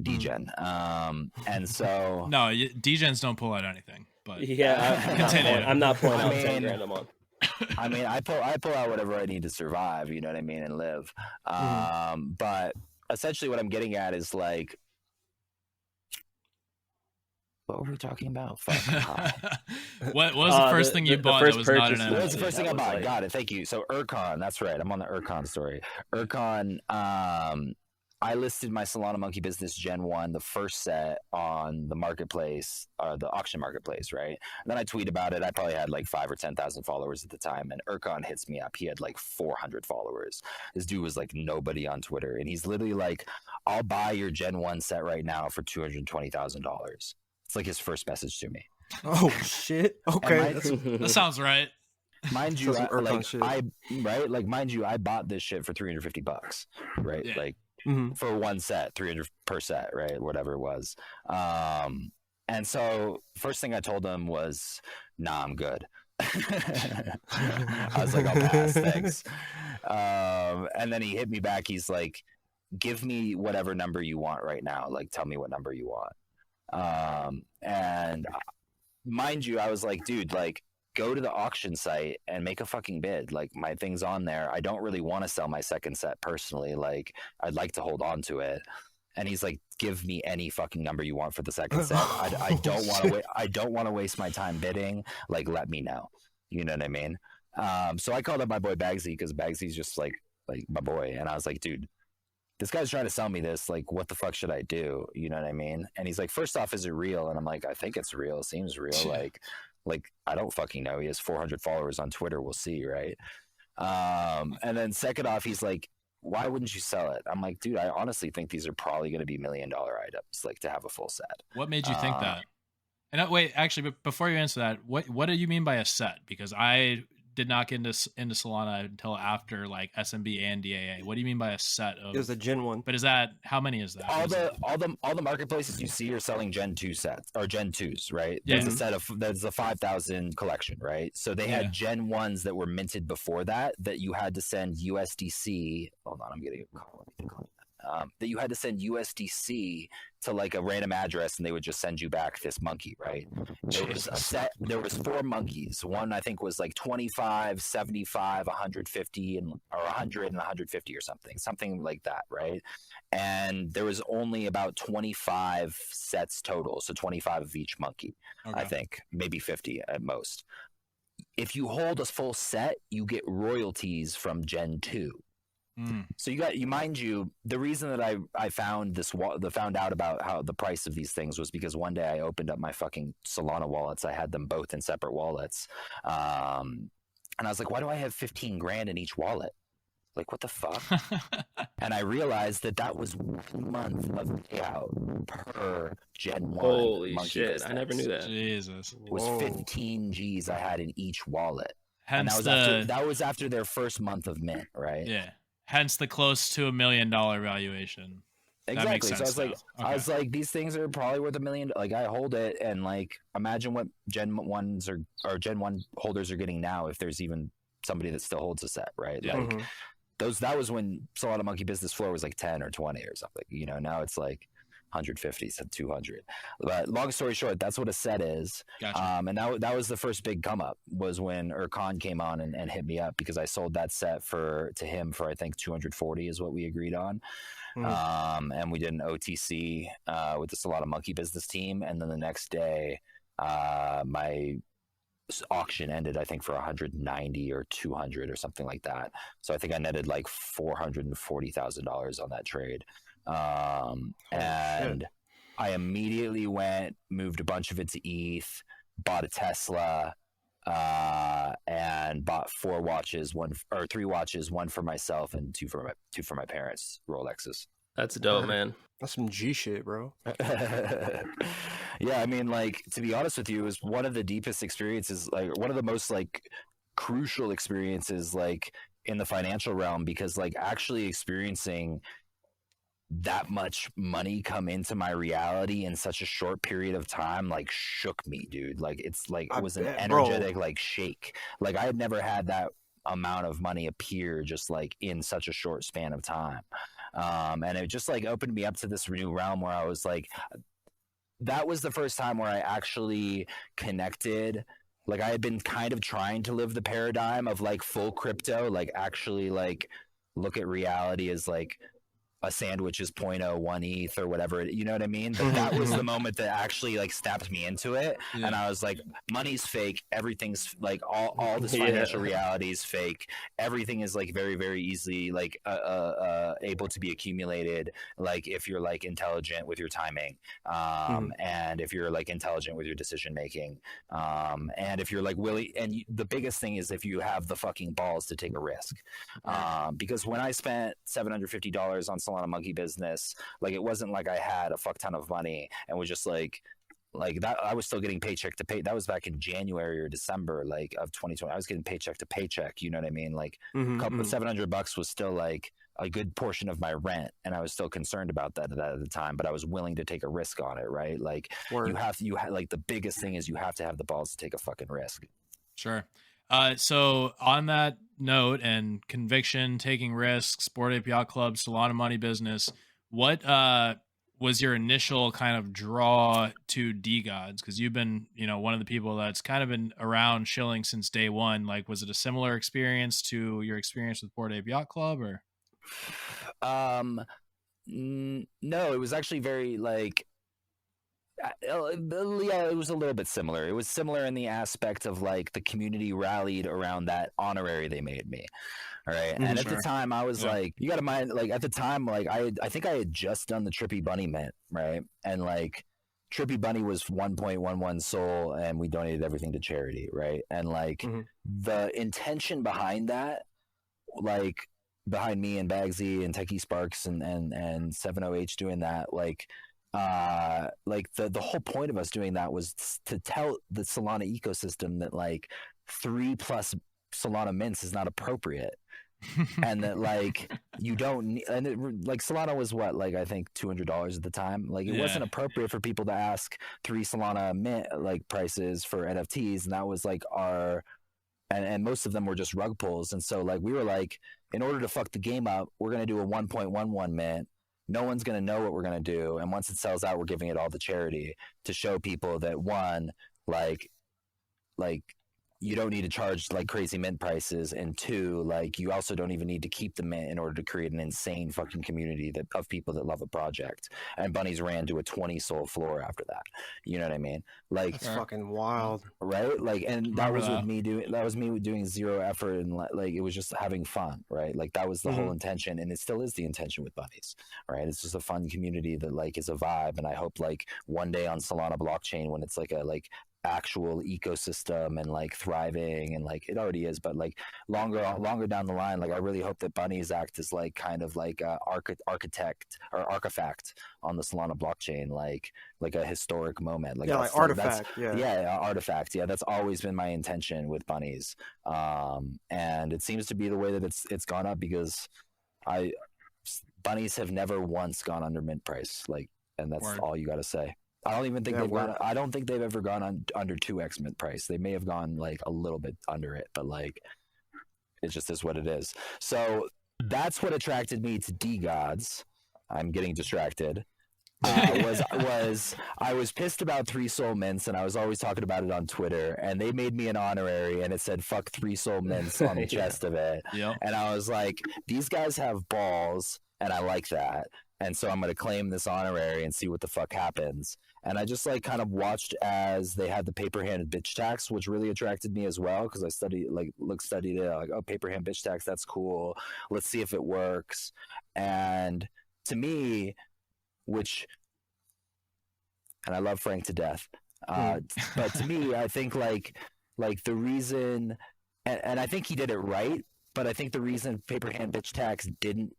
Degen. And so no, Degens don't pull out anything, but yeah, I'm not pulling out 10 grand a month. I mean, I pull out whatever I need to survive, you know what I mean, and live. But essentially what I'm getting at is like, what were we talking about? What was the first thing you bought that was not an NFT? What was the first thing I bought? Got it. Thank you. So Urcon, that's right. I'm on the Urcon story. Urcon, I listed my Solana Monkey Business Gen 1, the first set on the marketplace, the auction marketplace, right? And then I tweet about it. I probably had like 5,000 or 10,000 followers at the time. And Urcon hits me up. He had like 400 followers. This dude was like nobody on Twitter. And he's literally like, I'll buy your Gen 1 set right now for $220,000. It's like his first message to me. Oh shit! Okay, that sounds right. Mind you, mind you, I bought this shit for $350, right? Yeah. Like for one set, 300 per set, right? Whatever it was. And so first thing I told him was, "Nah, I'm good." I was like, "I'll pass, thanks." And then he hit me back. He's like, "Give me whatever number you want right now. Like, tell me what number you want." And mind you, I was like, dude, like go to the auction site and make a fucking bid. Like my thing's on there. I don't really want to sell my second set personally. Like I'd like to hold on to it. And he's like, give me any fucking number you want for the second set. I don't want to I don't want to waste my time bidding. Like, let me know. You know what I mean? So I called up my boy Bagsy because Bagsy's just like my boy. And I was like, dude, this guy's trying to sell me this. Like, what the fuck should I do? You know what I mean? And he's like, first off, is it real? And I'm like, I think it's real. It seems real. Like I don't fucking know. He has 400 followers on Twitter. We'll see, right? And then second off, he's like, why wouldn't you sell it? I'm like, dude, I honestly think these are probably going to be $1 million items, like to have a full set. What made you think that? And wait, actually, but before you answer that, what do you mean by a set? Because I did not get into Solana until after like SMB and DAA. What do you mean by a set of? It was a Gen 1. But is that, how many is that? All the marketplaces you see are selling Gen 2 sets or Gen 2s, right? Yeah. There's a 5,000 collection, right? So they had Gen 1s that were minted before that you had to send USDC. Hold on, I'm getting a call. That you had to send USDC to like a random address and they would just send you back this monkey, right? There was 4 monkeys. One I think was like 25, 75, 150 or 100 and 150 or something like that, right? And there was only about 25 sets total, so 25 of each monkey. Okay. I think maybe 50 at most. If you hold a full set, you get royalties from Gen 2. So mind you, the reason that I found out about how the price of these things was because one day I opened up my fucking Solana wallets. I had them both in separate wallets. And I was like, why do I have 15 grand in each wallet? Like, what the fuck? And I realized that was 1 month of payout per Gen 1. Holy shit. Business. I never knew that. Jesus. It was 15 G's I had in each wallet. Hence and that was after their first month of mint, right? Yeah. Hence the close to $1 million valuation. Exactly. That makes sense, so I was like, these things are probably worth $1 million. Like I hold it, and like imagine what Gen 1s or Gen 1 holders are getting now if there's even somebody that still holds a set, right? Yeah. Like that was when Solana Monkey Business floor was like 10 or 20 or something. You know, now it's like 150 to 200. But long story short, that's what a set is. Gotcha. And that was the first big come up was when Urcon came on and hit me up because I sold that set to him for I think 240 is what we agreed on. And we did an OTC with the Solana Monkey Business team, and then the next day my auction ended I think for 190 or 200 or something like that. So I think I netted like $440,000 on that trade. And I immediately moved a bunch of it to ETH, bought a Tesla, and bought 3 watches, 1 for myself and two for my parents, Rolexes. That's dope, man. That's some G shit, bro. Yeah, I mean, like, to be honest with you, it was one of the deepest experiences, like one of the most like crucial experiences, like in the financial realm, because like actually experiencing that much money come into my reality in such a short period of time like shook me, dude. Like it's like it was an energetic like shake. Like I had never had that amount of money appear just like in such a short span of time. And it just like opened me up to this new realm where I was like, that was the first time where I actually connected. Like I had been kind of trying to live the paradigm of like full crypto, like actually like look at reality as like a sandwich is 0.01 ETH or whatever, you know what I mean? But that was the moment that actually like snapped me into it. Yeah. And I was like, money's fake. Everything's like all this financial reality is fake. Everything is like very, very easily like able to be accumulated. Like if you're like intelligent with your timing, and if you're like intelligent with your decision making, and if you're like willing, and the biggest thing is if you have the fucking balls to take a risk. Because when I spent $750 on Solana Monkey Business, like it wasn't like I had a fuck ton of money and was just like that. I was still getting paycheck to pay. That was back in January or December, like of 2020. I was getting paycheck to paycheck. You know what I mean? Like $700 was still like a good portion of my rent, and I was still concerned about that at the time. But I was willing to take a risk on it, right? Like you have like the biggest thing is you have to have the balls to take a fucking risk. Sure. So on that note and conviction, taking risks, Bored Ape Yacht Club, Solana Money Business, what was your initial kind of draw to DeGods? Because you've been, one of the people that's kind of been around shilling since day one. Like, was it a similar experience to your experience with Bored Ape Yacht Club, or? No, it was actually very like. Yeah, it was a little bit similar. It was similar in the aspect of like the community rallied around that honorary they made me. All right. And at the time I was like, you got to mind, like at the time, like I think I had just done the Trippy Bunny mint. Right. And like Trippy Bunny was 1.11 Sol and we donated everything to charity. Right. And like the intention behind that, like behind me and Bagsy and Techie Sparks and 70H doing that, like the whole point of us doing that was to tell the Solana ecosystem that like 3+ Solana mints is not appropriate. And that like you don't need, and like Solana was what, like I think $200 at the time. Like it wasn't appropriate for people to ask 3 Solana mint like prices for NFTs, and that was like our, and most of them were just rug pulls. And so like we were like, in order to fuck the game up, we're gonna do a 1.11 mint. No one's going to know what we're going to do. And once it sells out, we're giving it all to charity to show people that one, like you don't need to charge like crazy mint prices. And two, like you also don't even need to keep the mint in order to create an insane fucking community of people that love a project. And Bunnies ran to a 20 Sol floor after that. You know what I mean? Like that's fucking wild, right? Like, and that was with me doing zero effort and like it was just having fun, right? Like that was the whole intention, and it still is the intention with Bunnies, right? It's just a fun community that like is a vibe, and I hope like one day on Solana blockchain when it's like a actual ecosystem and like thriving, and like it already is, but like longer down the line, like I really hope that Bunnies act as like kind of like a architect or artifact on the Solana blockchain, like a historic moment, like artifact. Artifact. Yeah, that's always been my intention with Bunnies, and it seems to be the way that it's gone up, because Bunnies have never once gone under mint price, like, and that's all you got to say. I don't even think I don't think they've ever gone under 2x mint price. They may have gone like a little bit under it, but like it just is what it is. So that's what attracted me to DeGods. I'm getting distracted. I was pissed about 3 Sol mints, and I was always talking about it on Twitter, and they made me an honorary, and it said fuck 3 Sol mints on the chest of it. Yep. And I was like, these guys have balls, and I like that. And so I'm going to claim this honorary and see what the fuck happens. And I just like kind of watched as they had the paper hand bitch tax, which really attracted me as well, because I studied it, like, oh, paper hand bitch tax, that's cool. Let's see if it works. And to me, and I love Frank to death, but to me, I think like the reason, and I think he did it right, but I think the reason paper hand bitch tax didn't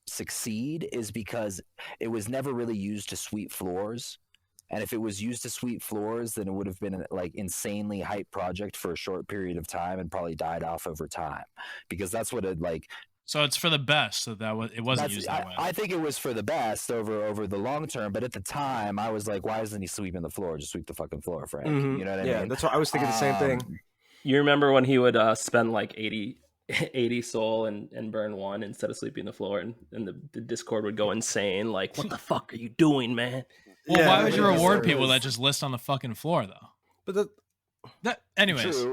succeed is because it was never really used to sweep floors. And if it was used to sweep floors, then it would have been an like insanely hype project for a short period of time and probably died off over time, because that's what it like. So it's for the best. So it wasn't used that way. I think it was for the best over the long term. But at the time, I was like, why isn't he sweeping the floor? Just sweep the fucking floor, Frank. Mm-hmm. You know what I mean? Yeah, that's what I was thinking. The same thing. You remember when he would spend like 80 soul and burn one instead of sweeping the floor, and the Discord would go insane. Like, what the fuck are you doing, man? Well, why would you reward people that just list on the fucking floor, though? But anyways.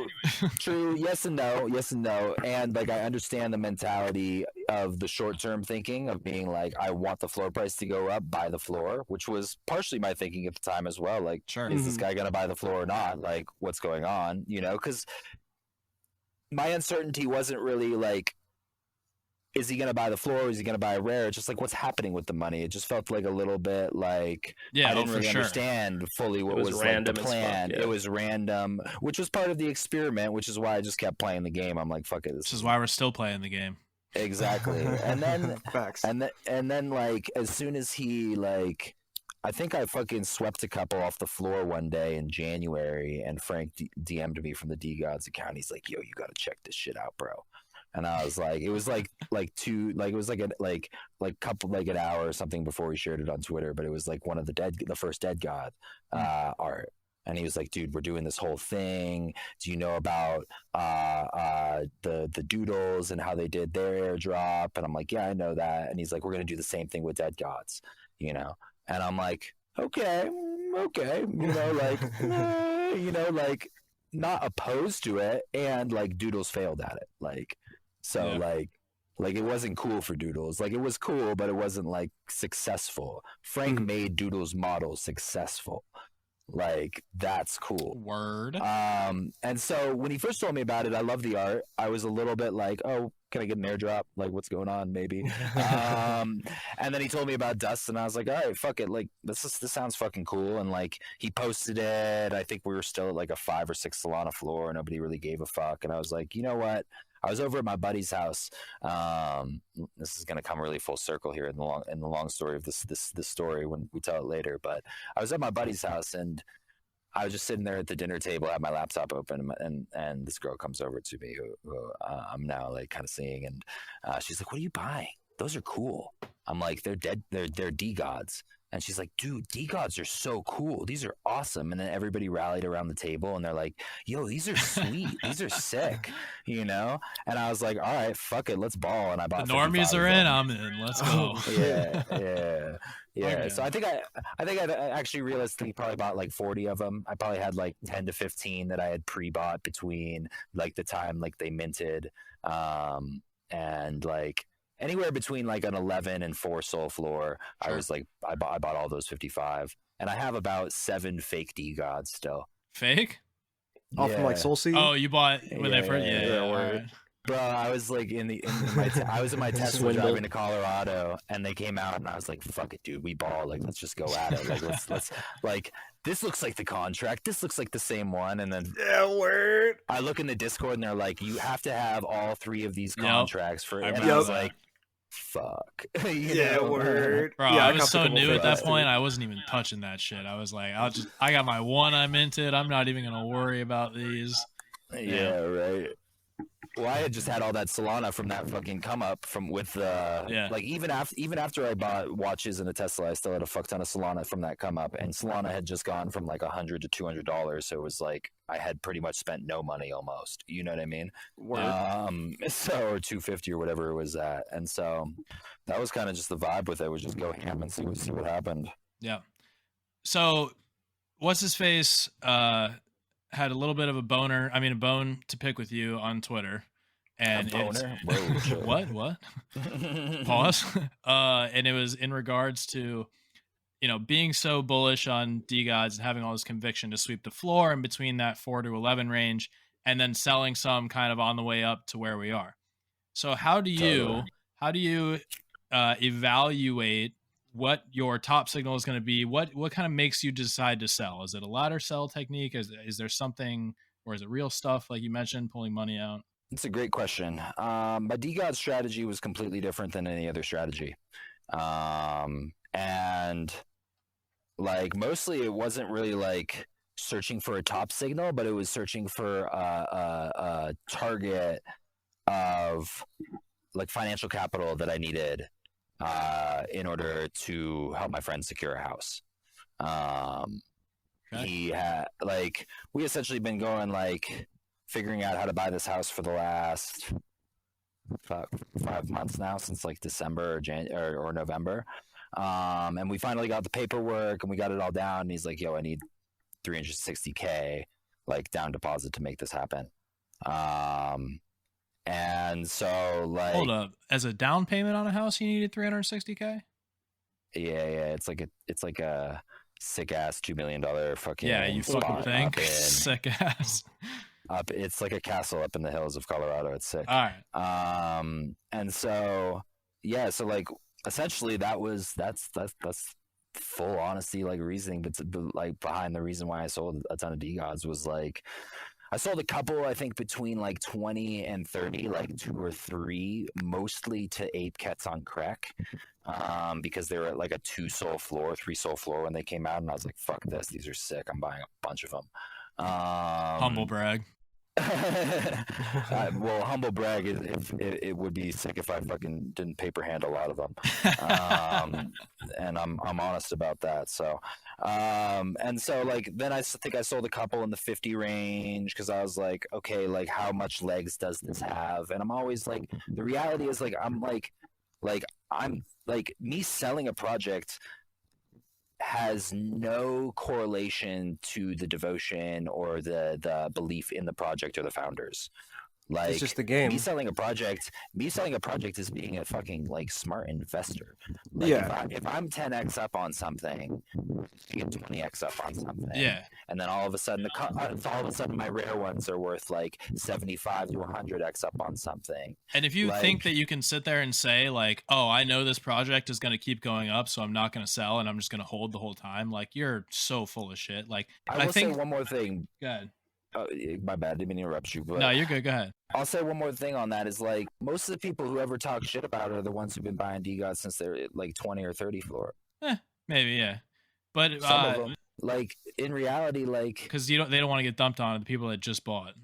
True. Yes and no. And like, I understand the mentality of the short-term thinking of being like, I want the floor price to go up, buy the floor, which was partially my thinking at the time as well. Like, sure. Is this guy going to buy the floor or not? Like, what's going on? You know, because my uncertainty wasn't really like, is he going to buy the floor? Or is he going to buy a rare? It's just like, what's happening with the money? It just felt like a little bit like, I didn't really understand fully what was like the plan. It was random, which was part of the experiment, which is why I just kept playing the game. I'm like, fuck it. This is why we're still playing the game. Exactly. And then, facts. And then like, as soon as he like, I think I fucking swept a couple off the floor one day in January, and Frank DM'd me from the DeGods account. He's like, yo, you got to check this shit out, bro. And I was like, it was like an hour or something before he shared it on Twitter, but it was like one of the first Dead God art. And he was like, dude, we're doing this whole thing. Do you know about the Doodles and how they did their airdrop? And I'm like, yeah, I know that. And he's like, we're going to do the same thing with Dead Gods, you know? And I'm like, okay, you know, like, not opposed to it. And like, Doodles failed at it. Like, so like it wasn't cool for Doodles. Like, it was cool, but it wasn't like successful. Frank made Doodles models successful. Like, that's cool. Word. And so when he first told me about it, I love the art. I was a little bit like, oh, can I get an airdrop? Like, what's going on? Maybe. And then he told me about Dust, and I was like, all right, fuck it. Like, this sounds fucking cool. And like, he posted it. I think we were still at like a 5 or 6 Solana floor. Nobody really gave a fuck. And I was like, you know what? I was over at my buddy's house. This is going to come really full circle here in the long story of this story when we tell it later. But I was at my buddy's house, and I was just sitting there at the dinner table, had my laptop open, and this girl comes over to me who I'm now like kind of seeing, and she's like, "What are you buying? Those are cool." I'm like, "They're DeGods." And she's like, dude, DeGods are so cool. These are awesome. And then everybody rallied around the table, and they're like, yo, these are sweet. These are sick, you know? And I was like, all right, fuck it. Let's ball. And I bought the normies are in. I'm in. Let's go. Yeah. Okay. So I think I actually realistically probably bought like 40 of them. I probably had like 10 to 15 that I had pre-bought between like the time like they minted, and like anywhere between like an 11 and 4 soul floor. Sure. I was like, I bought all those 55, and I have about 7 fake DeGods still. Fake? Off from like Soul Seed? Oh, you bought when they first? Yeah. All right. Bro, I was like I was in my Tesla driving to Colorado, and they came out, and I was like, fuck it, dude, we ball. Like, let's just go at it. Like, let's like, this looks like the contract. This looks like the same one. And then word. I look in the Discord, and they're like, you have to have all 3 of these contracts for it. And I was like, fuck. Word. Bro, I was so new at that point, I wasn't even touching that shit. I was like, I got my one I minted. I'm not even gonna worry about these. Yeah, right. Well, I had just had all that Solana from that fucking come up like even after I bought watches and a Tesla, I still had a fuck ton of Solana from that come up, and Solana had just gone from like $100 to $200, so it was like I had pretty much spent no money almost. You know what I mean? So or 250 or whatever it was at, and so that was kind of just the vibe with it. Was just go ham and see what happened. Yeah. So, what's his face? Had a little bit of a bone to pick with you on Twitter, and what? Pause. And it was in regards to, you know, being so bullish on DeGods and having all this conviction to sweep the floor in between that 4 to 11 range, and then selling some kind of on the way up to where we are. So how do you evaluate what your top signal is going to be? What kind of makes you decide to sell? Is it a ladder sell technique? Is there something, or is it real stuff like you mentioned, pulling money out? It's a great question. My DeGod strategy was completely different than any other strategy. And like mostly it wasn't really like searching for a top signal, but it was searching for a target of like financial capital that I needed in order to help my friend secure a house. He had like we essentially been going like figuring out how to buy this house for the last 5 months now, since like December or November. And we finally got the paperwork and we got it all down. And he's like, yo, I need $360K like down deposit to make this happen. And so like, hold up, as a down payment on a house, you needed $360K? Yeah. It's like a sick ass $2 million fucking. Yeah, you fucking think sick ass. It's like a castle up in the hills of Colorado. It's sick. All right. And so yeah, so like essentially that's full honesty, like reasoning, but like behind the reason why I sold a ton of DeGods was like I sold a couple, I think between like 20 and 30, like 2 or 3, mostly to Ape Cats on Crack, because they were at like a 3 soul floor when they came out, and I was like, fuck this, these are sick, I'm buying a bunch of them. Humble brag. Well, humble brag is it would be sick if I fucking didn't paper hand a lot of them, and I'm honest about that. So, and so like then I think I sold a couple in the 50 range because I was like, okay, like how much legs does this have? And I'm always like, the reality is like I'm me selling a project has no correlation to the devotion or the belief in the project or the founders. Like it's just the game. Me selling a project is being a fucking like smart investor. Like, yeah. If I'm 10x up on something, I get 20x up on something. Yeah. And then all of a sudden my rare ones are worth like 75 to 100x up on something. And if you think that you can sit there and say like, oh, I know this project is going to keep going up, so I'm not going to sell and I'm just going to hold the whole time, like you're so full of shit. Like I will say one more thing. Go ahead. Oh, my bad, didn't mean to interrupt you. But no, you're good. Go ahead. I'll say one more thing on that is like most of the people who ever talk shit about it are the ones who've been buying DeGod since they're like 20 or 30 floor. Maybe, yeah. But some of them, like in reality, like because they don't want to get dumped on the people that just bought.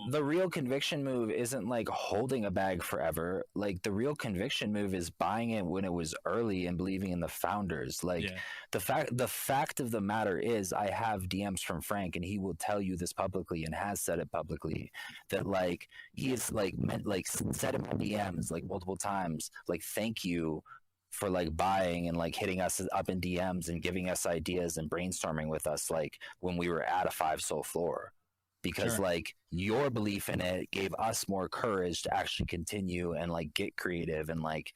The real conviction move isn't like holding a bag forever. Like the real conviction move is buying it when it was early and believing in the founders. Like the fact of the matter is I have DMs from Frank and he will tell you this publicly and has said it publicly that like he is like said in my DMs like multiple times, like thank you for like buying and like hitting us up in DMs and giving us ideas and brainstorming with us like when we were at a 5 soul floor. Because like your belief in it gave us more courage to actually continue and like get creative and like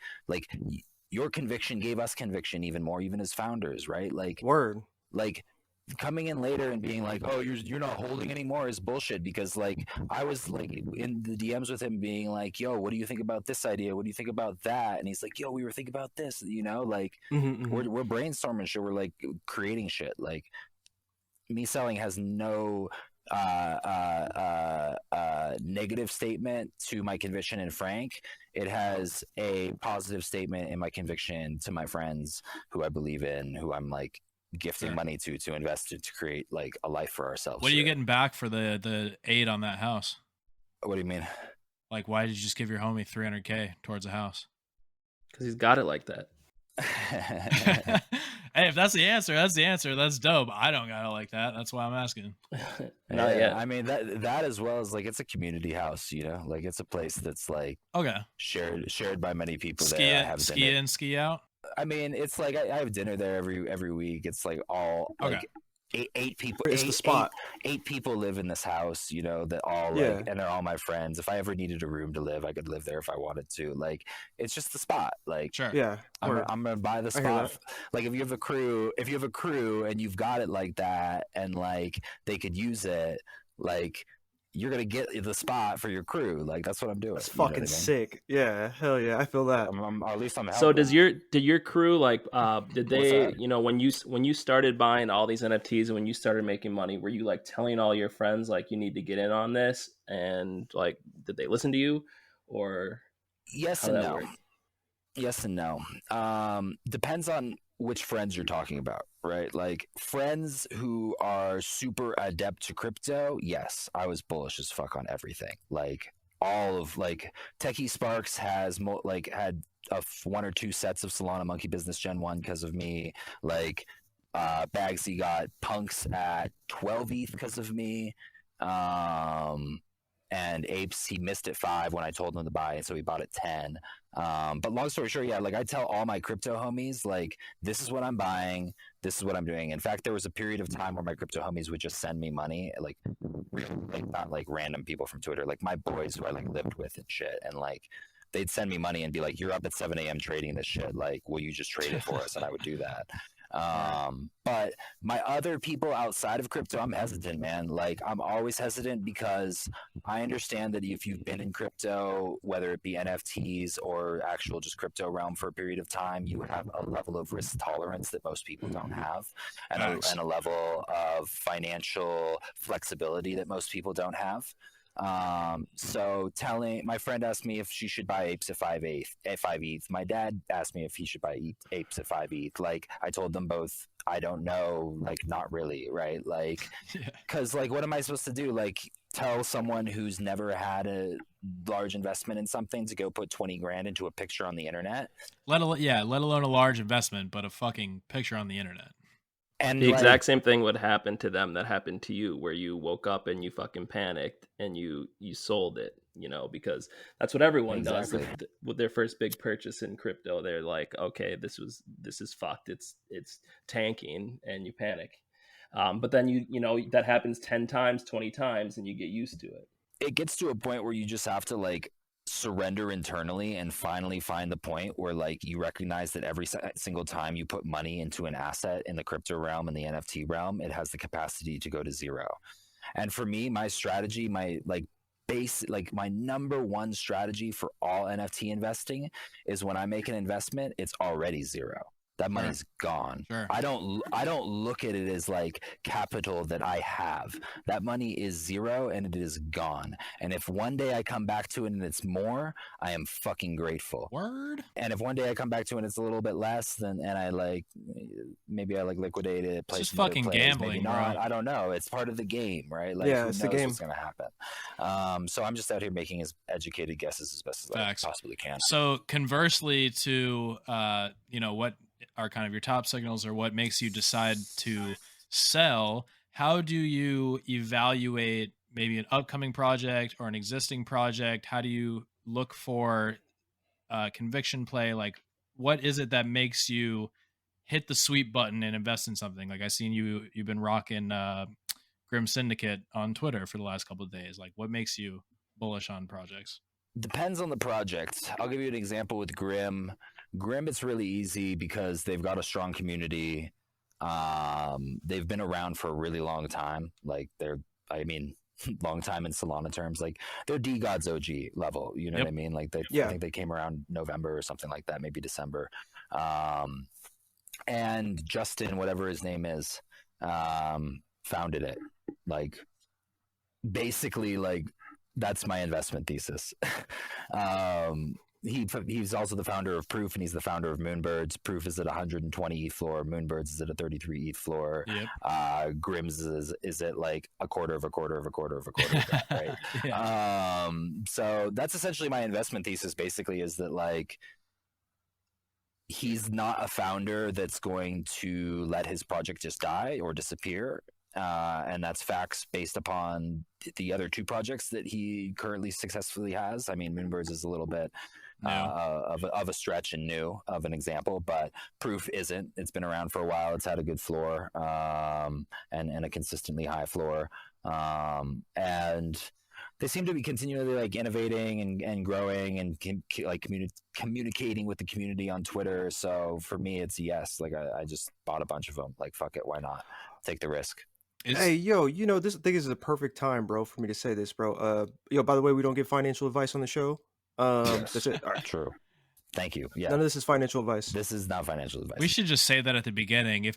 your conviction gave us conviction even more, even as founders, right? Like word, like coming in later and being like, oh, you're not holding anymore is bullshit. Because like I was like in the DMs with him being like, yo, what do you think about this idea? What do you think about that? And he's like, yo, we were thinking about this, you know, like we're brainstorming shit, we're like creating shit. Like me selling has no negative statement to my conviction in Frank. It has a positive statement in my conviction to my friends who I believe in, who I'm like gifting money to invest to create like a life for ourselves. What are you getting back for the aid on that house? What do you mean? Like, why did you just give your homie $300K towards a house? Because he's got it like that. Hey, if that's the answer, that's the answer. That's dope. I don't got it like that. That's why I'm asking. Not yet. I mean that as well as like it's a community house, you know, like it's a place that's like shared by many people. Ski in, ski out. I mean, it's like I have dinner there every week. It's like all like eight people. It's the spot. Eight people live in this house, you know, that all like, and they're all my friends. If I ever needed a room to live, I could live there if I wanted to. Like, it's just the spot. Like, I'm gonna buy the spot. Like, if you have a crew and you've got it like that, and like they could use it, like you're gonna get the spot for your crew. Like that's what I'm doing. That's You know what I fucking mean? sick. Yeah, hell yeah, I feel that. Or at least I'm helping. So did your crew like did they that? you know when you started buying all these NFTs and when you started making money, were you like telling all your friends like you need to get in on this, and like did they listen to you, or Yes how and did that no. work? Yes and no. Depends on which friends you're talking about, right? Like friends who are super adept to crypto, yes, I was bullish as fuck on everything. Like all of like Techie Sparks has had one or two sets of Solana Monkey Business Gen 1 because of me. Like Bagsy got punks at 12 ETH because of me. And Apes, he missed at 5 when I told him to buy it, so he bought at 10. But long story short, yeah, like I tell all my crypto homies, like, this is what I'm buying, this is what I'm doing. In fact, there was a period of time where my crypto homies would just send me money, like not like random people from Twitter, like my boys who I like lived with and shit, and like they'd send me money and be like, "You're up at 7 a.m. trading this shit. Like, will you just trade it for us?" And I would do that. But my other people outside of crypto, I'm hesitant, man. Like, I'm always hesitant because I understand that if you've been in crypto, whether it be NFTs or actual just crypto realm for a period of time, you have a level of risk tolerance that most people don't have, and a level of financial flexibility that most people don't have. So my friend asked me if she should buy apes at 5 ETH. My dad asked me if he should buy apes at 5 ETH. Like, I told them both, I don't know, like, not really, right? Like, because like, what am I supposed to do? Like, tell someone who's never had a large investment in something to go put 20 grand into a picture on the internet? Let alone a large investment, but a fucking picture on the internet. And the exact same thing would happen to them that happened to you, where you woke up and you fucking panicked and you sold it, you know, because that's what everyone does with their first big purchase in crypto. They're like, okay, this is fucked. It's tanking, and you panic. But then you know that happens 10 times, 20 times, and you get used to it. It gets to a point where you just have to like surrender internally and finally find the point where like you recognize that every single time you put money into an asset in the crypto realm and the NFT realm, it has the capacity to go to zero. And for me, my strategy, my number one strategy for all NFT investing is when I make an investment, it's already zero. That money's gone. Sure. I don't look at it as like capital that I have. That money is zero and it is gone. And if one day I come back to it and it's more, I am fucking grateful. Word. And if one day I come back to it and it's a little bit less, then maybe I liquidate it, play it's just some fucking other plays, gambling, maybe not. bro. I don't know. It's part of the game, right? Like, yeah, who it's knows the game. what's gonna happen? So I'm just out here making as educated guesses as best as Facts. I possibly can. So conversely to what are kind of your top signals, or what makes you decide to sell, how do you evaluate maybe an upcoming project or an existing project? How do you look for conviction play? Like, what is it that makes you hit the sweep button and invest in something? Like, I've seen you've been rocking Grim Syndicate on Twitter for the last couple of days. Like, what makes you bullish on projects? Depends on the project. I'll give you an example with Grim. Grim, it's really easy because they've got a strong community. They've been around for a really long time. Like, long time in Solana terms. Like, they're DeGod's OG level. You know what I mean? Like, I think they came around November or something like that, maybe December. And Justin, whatever his name is, founded it. Like, basically, like, that's my investment thesis. He's also the founder of Proof, and he's the founder of Moonbirds. Proof is at 120 ETH floor. Moonbirds is at a 33 ETH floor. Yep. Grims is at like a quarter of a quarter of a quarter of a quarter of that, right? Yeah. So that's essentially my investment thesis, basically, is that like he's not a founder that's going to let his project just die or disappear. And that's facts based upon the other two projects that he currently successfully has. I mean, Moonbirds is a little bit of a stretch and new of an example, but Proof isn't. It's been around for a while. It's had a good floor, and a consistently high floor. And they seem to be continually like innovating and growing and communicating with the community on Twitter. So for me, it's yes. Like, I just bought a bunch of them. Like, fuck it, why not? Take the risk. Hey, yo, this I think is a perfect time, bro, for me to say this, bro. By the way, we don't give financial advice on the show. Yes. That's it. All right. True. Thank you. Yeah. None of this is financial advice. This is not financial advice. We should just say that at the beginning.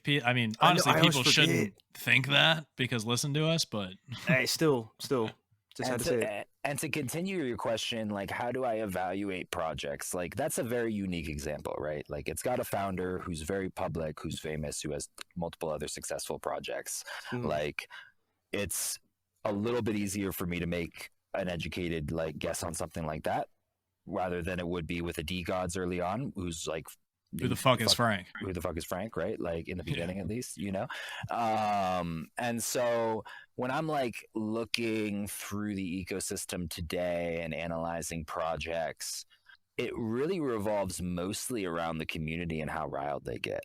Honestly, people shouldn't think that because listen to us, but hey, still, just had to say it. And to continue your question, like, how do I evaluate projects? Like, that's a very unique example, right? Like, it's got a founder who's very public, who's famous, who has multiple other successful projects. Mhm. Like, it's a little bit easier for me to make an educated, like, guess on something like that, rather than it would be with a DeGods early on, who's like, who the fuck is Frank? Who the fuck is Frank, right? Like, in the beginning, at least, And so when I'm like looking through the ecosystem today and analyzing projects, it really revolves mostly around the community and how riled they get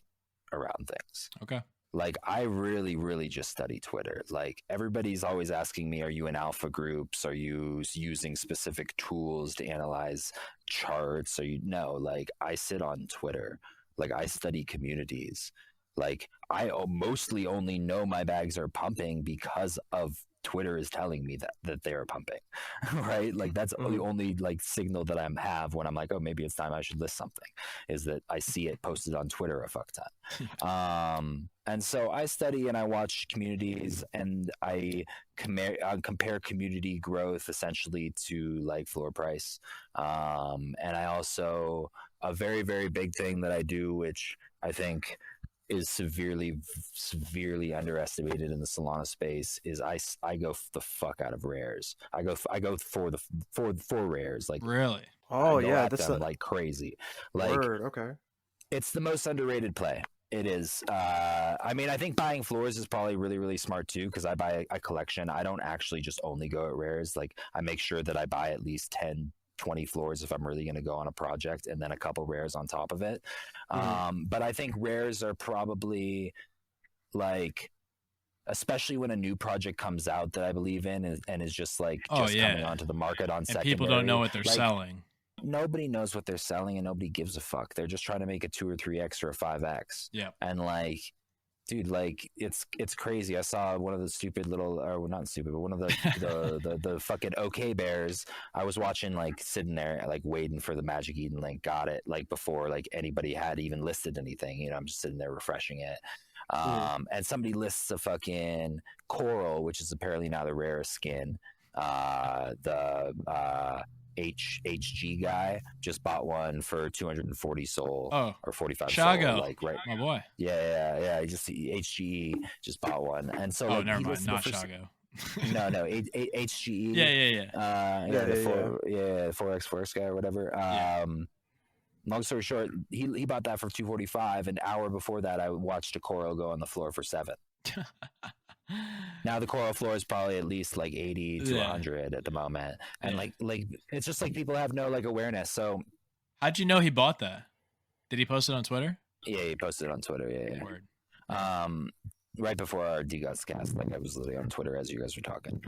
around things. Okay. Like, I really, really just study Twitter. Like, everybody's always asking me, are you in alpha groups? Are you using specific tools to analyze charts? No, like, I sit on Twitter. Like, I study communities. Like, I mostly only know my bags are pumping because of Twitter is telling me that they are pumping, right? Like, that's the only like signal that I have when I'm like, oh, maybe it's time I should list something, is that I see it posted on Twitter a fuck ton. And so I study and I watch communities, and I compare community growth essentially to like floor price. And I also, a very, very big thing that I do, which I think is severely underestimated in the Solana space, is I go the fuck out of rares. I go for rares. Like, really? Oh yeah, that's like crazy. Like, word. Okay. It's the most underrated play. It is. I mean, I think buying floors is probably really, really smart too, because I buy a collection. I don't actually just only go at rares. Like, I make sure that I buy at least 10, 20 floors if I'm really going to go on a project, and then a couple rares on top of it. But I think rares are probably, like, especially when a new project comes out that I believe in and is just like coming onto the market on secondary. People don't know what they're selling. Nobody knows what they're selling, and nobody gives a fuck. They're just trying to make a 2 or 3x or a 5x. Yeah. And like, dude, like, it's crazy. I saw one of the stupid little, or not stupid, but one of the fucking OK Bears. I was watching, like, sitting there, like, waiting for the Magic Eden link. Got it, like, before, like, anybody had even listed anything. I'm just sitting there refreshing it. And somebody lists a fucking Coral, which is apparently now the rarest skin. HG guy just bought one for 240 soul or 45 Shago. Soul, like, right, my boy. Yeah. HGE just bought one, and so like, never mind, not Shago. no, HGE. Yeah. The 4x Force guy or whatever. Long story short, he bought that for 245. An hour before that, I watched a Coral go on the floor for 7. Now the Coral floor is probably at least like 80 to 100 at the moment, and like it's just like people have no like awareness. So how'd you know he bought that? Did he post it on Twitter? Yeah, he posted it on Twitter. Yeah. Word. Right before our DeGodCast, like, I was literally on Twitter as you guys were talking.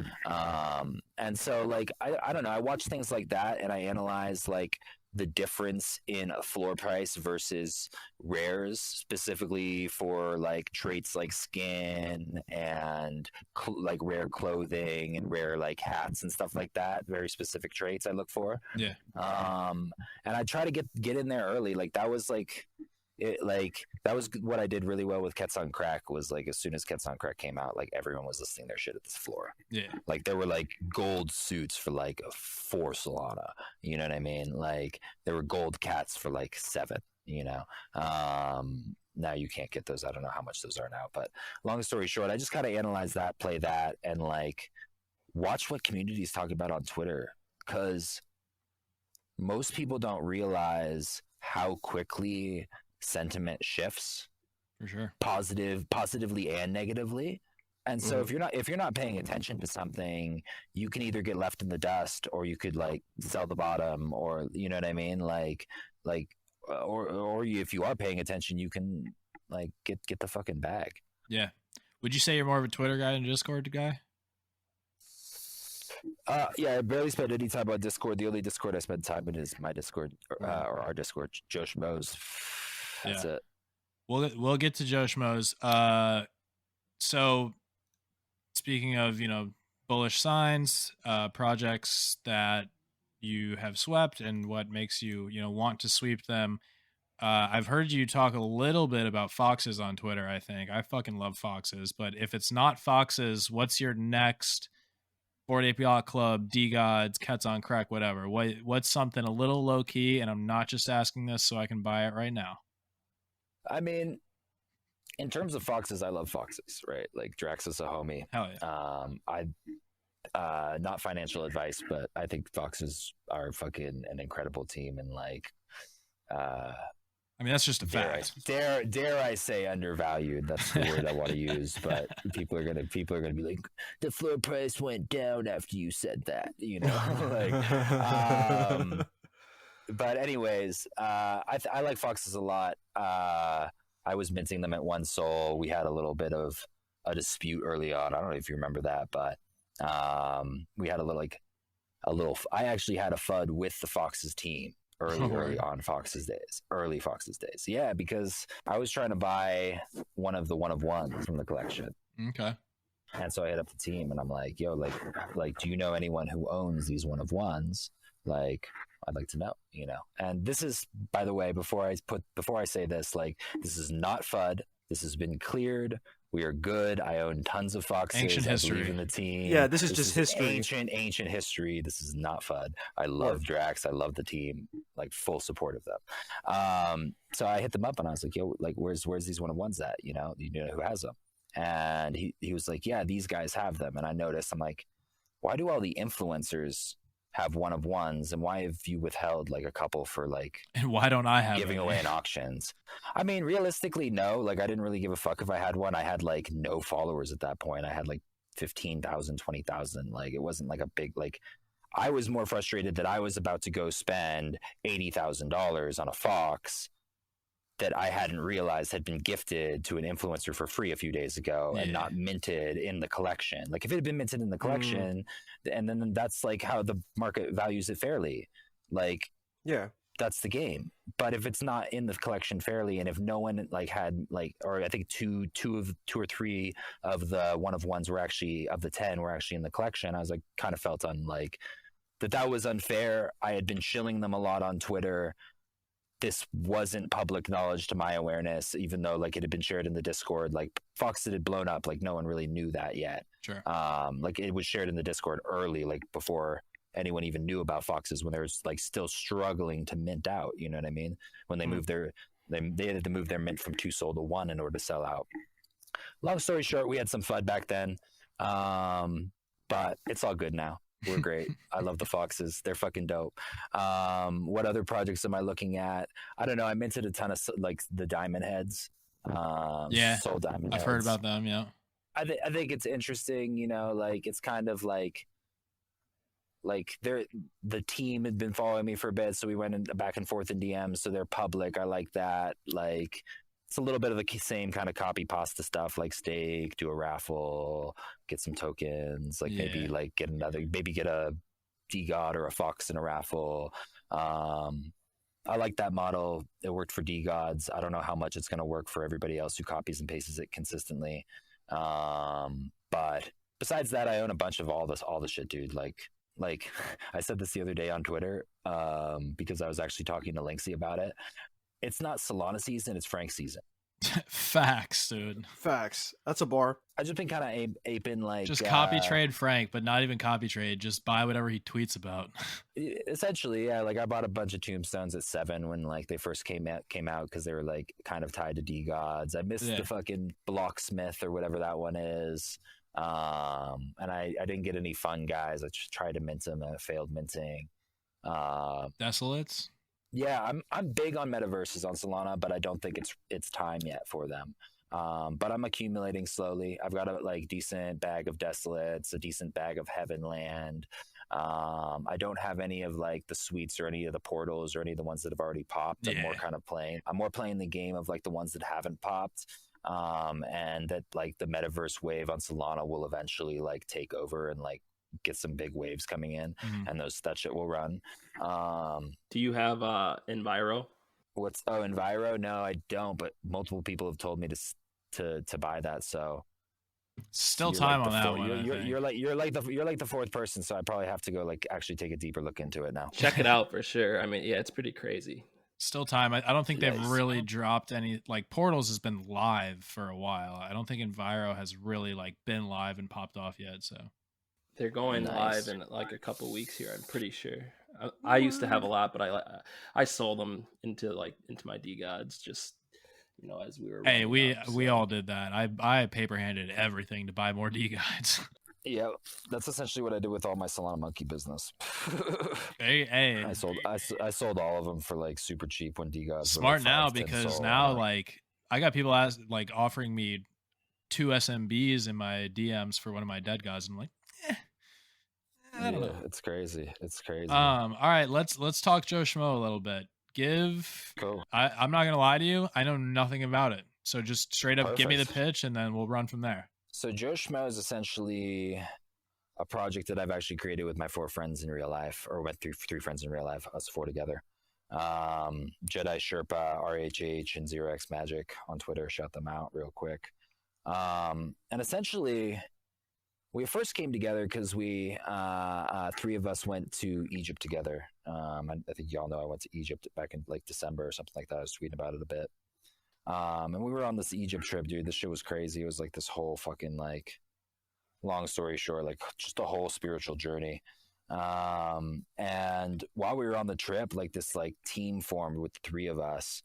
And so, like, I don't know. I watch things like that, and I analyze like the difference in a floor price versus rares, specifically for like traits like skin and like rare clothing and rare like hats and stuff like that. Very specific traits I look for. Yeah. And I try to get in there early. Like, that was like. That was what I did really well with Kets on Crack, was like, as soon as Kets on Crack came out, like, everyone was listing their shit at this floor. Yeah. Like, there were like gold suits for like 4 Solana. You know what I mean? Like, there were gold cats for like 7, now you can't get those. I don't know how much those are now, but long story short, I just gotta analyze that, play that, and like watch what communities talk about on Twitter, because most people don't realize how quickly sentiment shifts, for sure, positively and negatively. And so if you're not paying attention to something, you can either get left in the dust, or you could like sell the bottom, or you know what I mean, or if you are paying attention, you can like get the fucking bag. Yeah. Would you say you're more of a Twitter guy than a Discord guy? Yeah, I barely spend any time on Discord. The only Discord I spend time in is my Discord, or our Discord, Joe Schmoes. That's it. We'll get to Joe Schmoes. So speaking of, bullish signs, projects that you have swept and what makes you, want to sweep them. I've heard you talk a little bit about foxes on Twitter, I think. I fucking love foxes, but if it's not foxes, what's your next Bored Ape Yacht Club, DeGods, Cats on Crack, whatever? What's something a little low key, and I'm not just asking this so I can buy it right now? I mean, in terms of foxes, I love foxes, right? Like Drax is a homie. Hell yeah. Not financial advice, but I think foxes are fucking an incredible team, and like, that's just a fact. Dare I say undervalued? That's the word I want to use. But people are gonna be like, the floor price went down after you said that, like. But anyways, I like foxes a lot. I was minting them at one soul. We had a little bit of a dispute early on. I don't know if you remember that, but we had a little. I actually had a FUD with the Foxes team early on early Foxes days. Yeah, because I was trying to buy one of ones from the collection. Okay. And so I hit up the team and I'm like, yo, like, do you know anyone who owns these one of ones? Like, I'd like to know, And this is, by the way, before I say this, like, this is not FUD. This has been cleared. We are good. I own tons of foxes. Ancient history. I believe in the team. Yeah, this is just history. Ancient history. This is not FUD. I love Drax. I love the team. Like, full support of them. So I hit them up and I was like, yo, like, where's these one of ones at? You know who has them? And he was like, yeah, these guys have them. And I noticed, I'm like, why do all the influencers have one of ones, and why have you withheld like a couple for like, and why don't I have giving away in auctions? I mean, realistically, no, like I didn't really give a fuck if I had one. I had like no followers at that point. I had like 15,000, 20,000. Like, it wasn't like a big, like, I was more frustrated that I was about to go spend $80,000 on a fox that I hadn't realized had been gifted to an influencer for free a few days ago and not minted in the collection. Like, if it had been minted in the collection, and then that's like how the market values it fairly. Like, yeah, that's the game. But if it's not in the collection fairly, and if no one like had like, or I think two or three of the one of ones were actually, of the 10 were actually in the collection, I was like, kind of felt that was unfair. I had been shilling them a lot on Twitter. This wasn't public knowledge to my awareness, even though like it had been shared in the Discord. Like, Foxes had blown up, like no one really knew that yet. Sure. Like, it was shared in the Discord early, like before anyone even knew about Foxes, when they were like still struggling to mint out. You know what I mean? When they moved they had to move their mint from 2 sold to 1 in order to sell out. Long story short, we had some FUD back then, but it's all good now. We're great. I love the Foxes. They're fucking dope. What other projects am I looking at? I don't know. I minted a ton of like the Diamond Heads. Soul Diamond Heads. I've heard about them. Yeah. I think it's interesting. Like, it's kind of like the team had been following me for a bit, so we went back and forth in DMs. So they're public. I like that. Like, it's a little bit of the same kind of copy pasta stuff, like stake, do a raffle, get some tokens, like maybe like get a DeGod or a Fox in a raffle. I like that model. It worked for DeGods. I don't know how much it's going to work for everybody else who copies and pastes it consistently. But besides that, I own a bunch of all the shit, dude. Like I said this the other day on Twitter, because I was actually talking to Linksy about it. It's not Solana season, it's Frank season. Facts, dude. Facts. That's a bar. I've just been kind of aping like... Just copy trade Frank, but not even copy trade. Just buy whatever he tweets about. Essentially, yeah. Like, I bought a bunch of tombstones at 7 when like they first came out because they were like kind of tied to DeGods. I missed the fucking Blocksmith or whatever that one is. And I didn't get any fun guys. I just tried to mint them and I failed minting. Desolates? Yeah, I'm big on metaverses on Solana, but I don't think it's time yet for them. But I'm accumulating slowly. I've got a like decent bag of Desolates, a decent bag of Heavenland. I don't have any of like the suites or any of the portals or any of the ones that have already popped. I'm more playing the game of like the ones that haven't popped. And that like the metaverse wave on Solana will eventually like take over and like get some big waves coming in, and that shit will run. Do you have Enviro? Enviro? No, I don't, but multiple people have told me to buy that, so Still You're time like on the that fourth- one. You're like the fourth person, so I probably have to go like actually take a deeper look into it now. Check it out for sure. I mean, yeah, it's pretty crazy. Still time. I don't think they've Nice. really dropped any. Like Portals has been live for a while. I don't think Enviro has really like been live and popped off yet. So They're going Nice. live in like a couple weeks here. I'm pretty sure. I used to have a lot, but I sold them into my DeGods just as we were. hey, we running up, we so. all did that. I paper handed everything to buy more D guides. Yeah, that's essentially what I did with all my Solana Monkey business. hey, I sold all of them for like super cheap when DeGods. smart now because now like I got people offering me 2 SMBs in my DMs for one of my dead guys. I'm like, I don't know. It's crazy. It's crazy. All right, let's talk Joe Schmo a little bit. Cool. I'm not gonna lie to you. I know nothing about it. So just straight up give me the Perfect. pitch and then we'll run from there. So Joe Schmo is essentially a project that I've actually created with my 4 friends in real life, or with three friends in real life, us 4 together. Jedi Sherpa, RHH, and 0x Magic on Twitter. Shout them out real quick. And essentially, we first came together because we 3 of us went to Egypt together. I think y'all know I went to Egypt back in like December or something like that. I was tweeting about it a bit. And we were on this Egypt trip, dude. This shit was crazy. It was like this whole fucking like, long story short, like just a whole spiritual journey. And while we were on the trip, like this like team formed with 3 of us,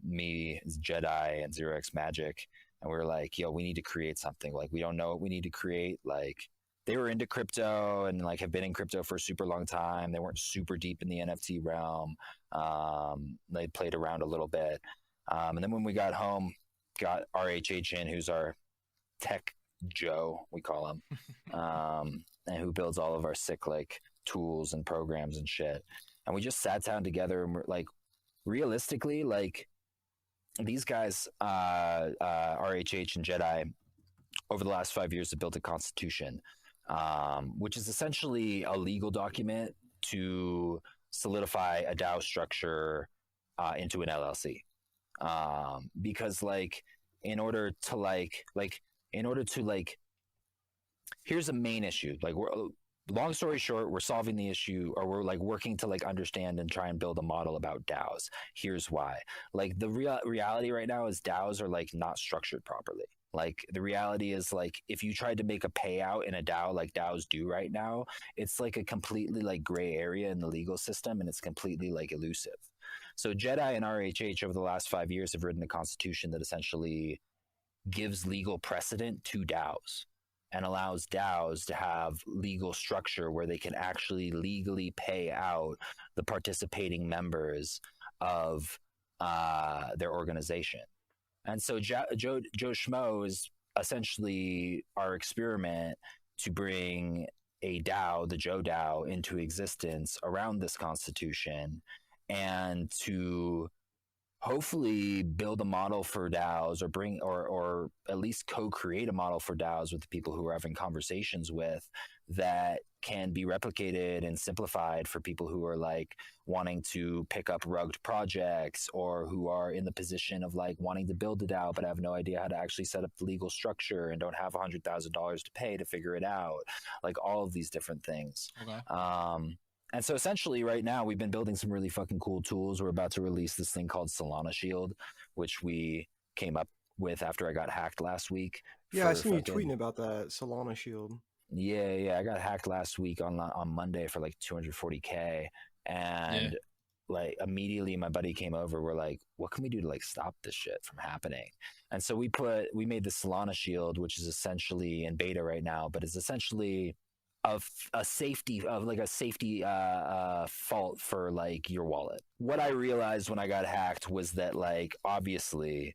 me, Jedi, and 0x Magic. And we were like, yo, we need to create something. Like, we don't know what we need to create. Like, they were into crypto and like have been in crypto for a super long time. They weren't super deep in the NFT realm. They played around a little bit. And then when we got home, got RHH in, who's our tech Joe, we call him, and who builds all of our sick like tools and programs and shit. And we just sat down together and we're like, realistically, like these guys, RHH and Jedi, over the last 5 years have built a constitution, which is essentially a legal document to solidify a DAO structure into an LLC. Because like in order to here's the main issue. Like, long story short, we're solving the issue, or we're like working to like understand and try and build a model about DAOs. Here's why. Like, the reality right now is DAOs are like not structured properly. Like, the reality is, like, if you tried to make a payout in a DAO like DAOs do right now, it's like a completely like gray area in the legal system, and it's completely like elusive. So Jedi and RHH over the last 5 years have written a constitution that essentially gives legal precedent to DAOs and allows DAOs to have legal structure where they can actually legally pay out the participating members of their organization. And so Joe Schmo is essentially our experiment to bring a DAO, the Joe DAO, into existence around this constitution, and to hopefully build a model for DAOs, or at least co-create a model for DAOs with the people who we're having conversations with, that can be replicated and simplified for people who are like wanting to pick up rugged projects, or who are in the position of like wanting to build a DAO but have no idea how to actually set up the legal structure and don't have $100,000 to pay to figure it out. Like, all of these different things. Okay. And so essentially right now we've been building some really fucking cool tools. We're about to release this thing called Solana Shield, which we came up with after I got hacked last week. Yeah, I seen you tweeting about that Solana Shield. Yeah. I got hacked last week on Monday for like 240K. And like immediately my buddy came over. We're like, what can we do to like stop this shit from happening? And so we made the Solana Shield, which is essentially in beta right now, but is essentially a safety fault for like your wallet. What I realized when I got hacked was that, like, obviously,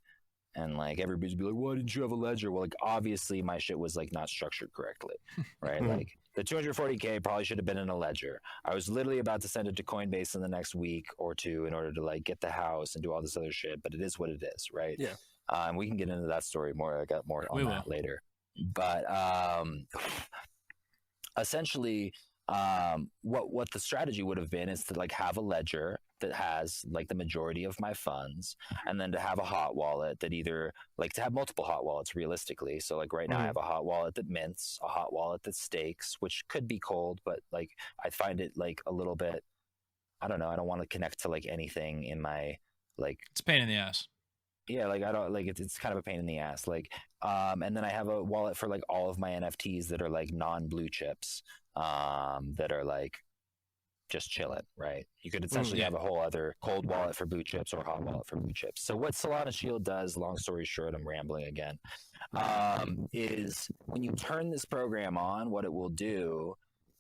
and like everybody's be like, why didn't you have a ledger? Well, like, obviously my shit was like not structured correctly, right? Like, the 240K probably should have been in a ledger. I was literally about to send it to Coinbase in the next week or two in order to like get the house and do all this other shit, but it is what it is, right? Yeah. And we can get into that story more. I got more on that later. But essentially, what the strategy would have been is to like have a ledger that has like the majority of my funds, and then to have a hot wallet that either like to have multiple hot wallets realistically. So like right now I have a hot wallet that mints, a hot wallet that stakes, which could be cold, but like I find it like a little bit, I don't know, I don't want to connect to like anything in my like, it's a pain in the ass. yeah, like I don't like it's kind of a pain in the ass. Like, and then I have a wallet for like all of my NFTs that are like non-blue chips, that are like just chilling, right? You could essentially have a whole other cold wallet for blue chips or hot wallet for blue chips. So what Solana Shield does, long story short, I'm rambling again, is when you turn this program on, what it will do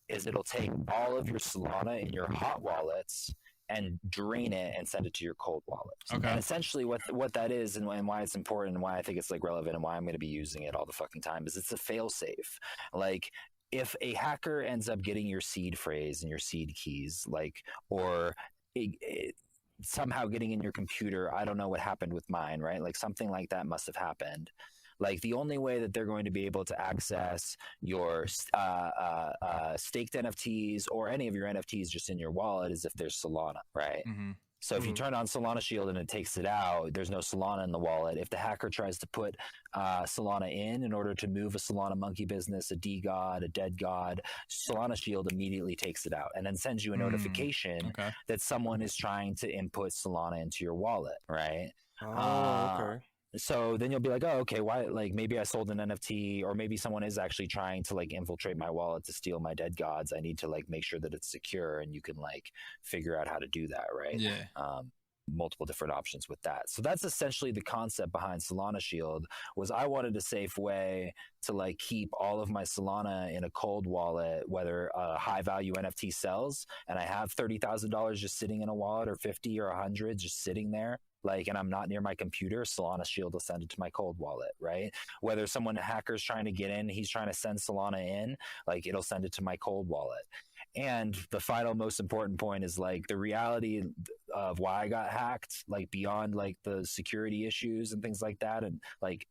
is it'll take all of your Solana in your hot wallets and drain it and send it to your cold wallets. Okay. And essentially what that is and why it's important and why I think it's like relevant and why I'm going to be using it all the fucking time is it's a fail safe. Like if a hacker ends up getting your seed phrase and your seed keys, like, or somehow getting in your computer, I don't know what happened with mine, right? Like something like that must have happened. Like the only way that they're going to be able to access your staked NFTs or any of your NFTs just in your wallet is if there's Solana, right? So if you turn on Solana Shield and it takes it out, there's no Solana in the wallet. If the hacker tries to put Solana in order to move a Solana monkey business, a DeGod, a dead god, Solana Shield immediately takes it out and then sends you a notification that someone is trying to input Solana into your wallet, right? Okay. So then you'll be like, oh, okay, why? Like maybe I sold an NFT, or maybe someone is actually trying to like infiltrate my wallet to steal my dead gods. I need to like make sure that it's secure, and you can like figure out how to do that, right? Yeah. Multiple different options with that. So that's essentially the concept behind Solana Shield. Was I wanted a safe way to like keep all of my Solana in a cold wallet, whether a high value NFT sells, and I have $30,000 just sitting in a wallet, or 50 or 100 just sitting there. Like, and I'm not near my computer, Solana Shield will send it to my cold wallet, right? Whether a hacker's trying to get in, he's trying to send Solana in, like it'll send it to my cold wallet. And the final most important point is like the reality of why I got hacked, like beyond like the security issues and things like that. And like,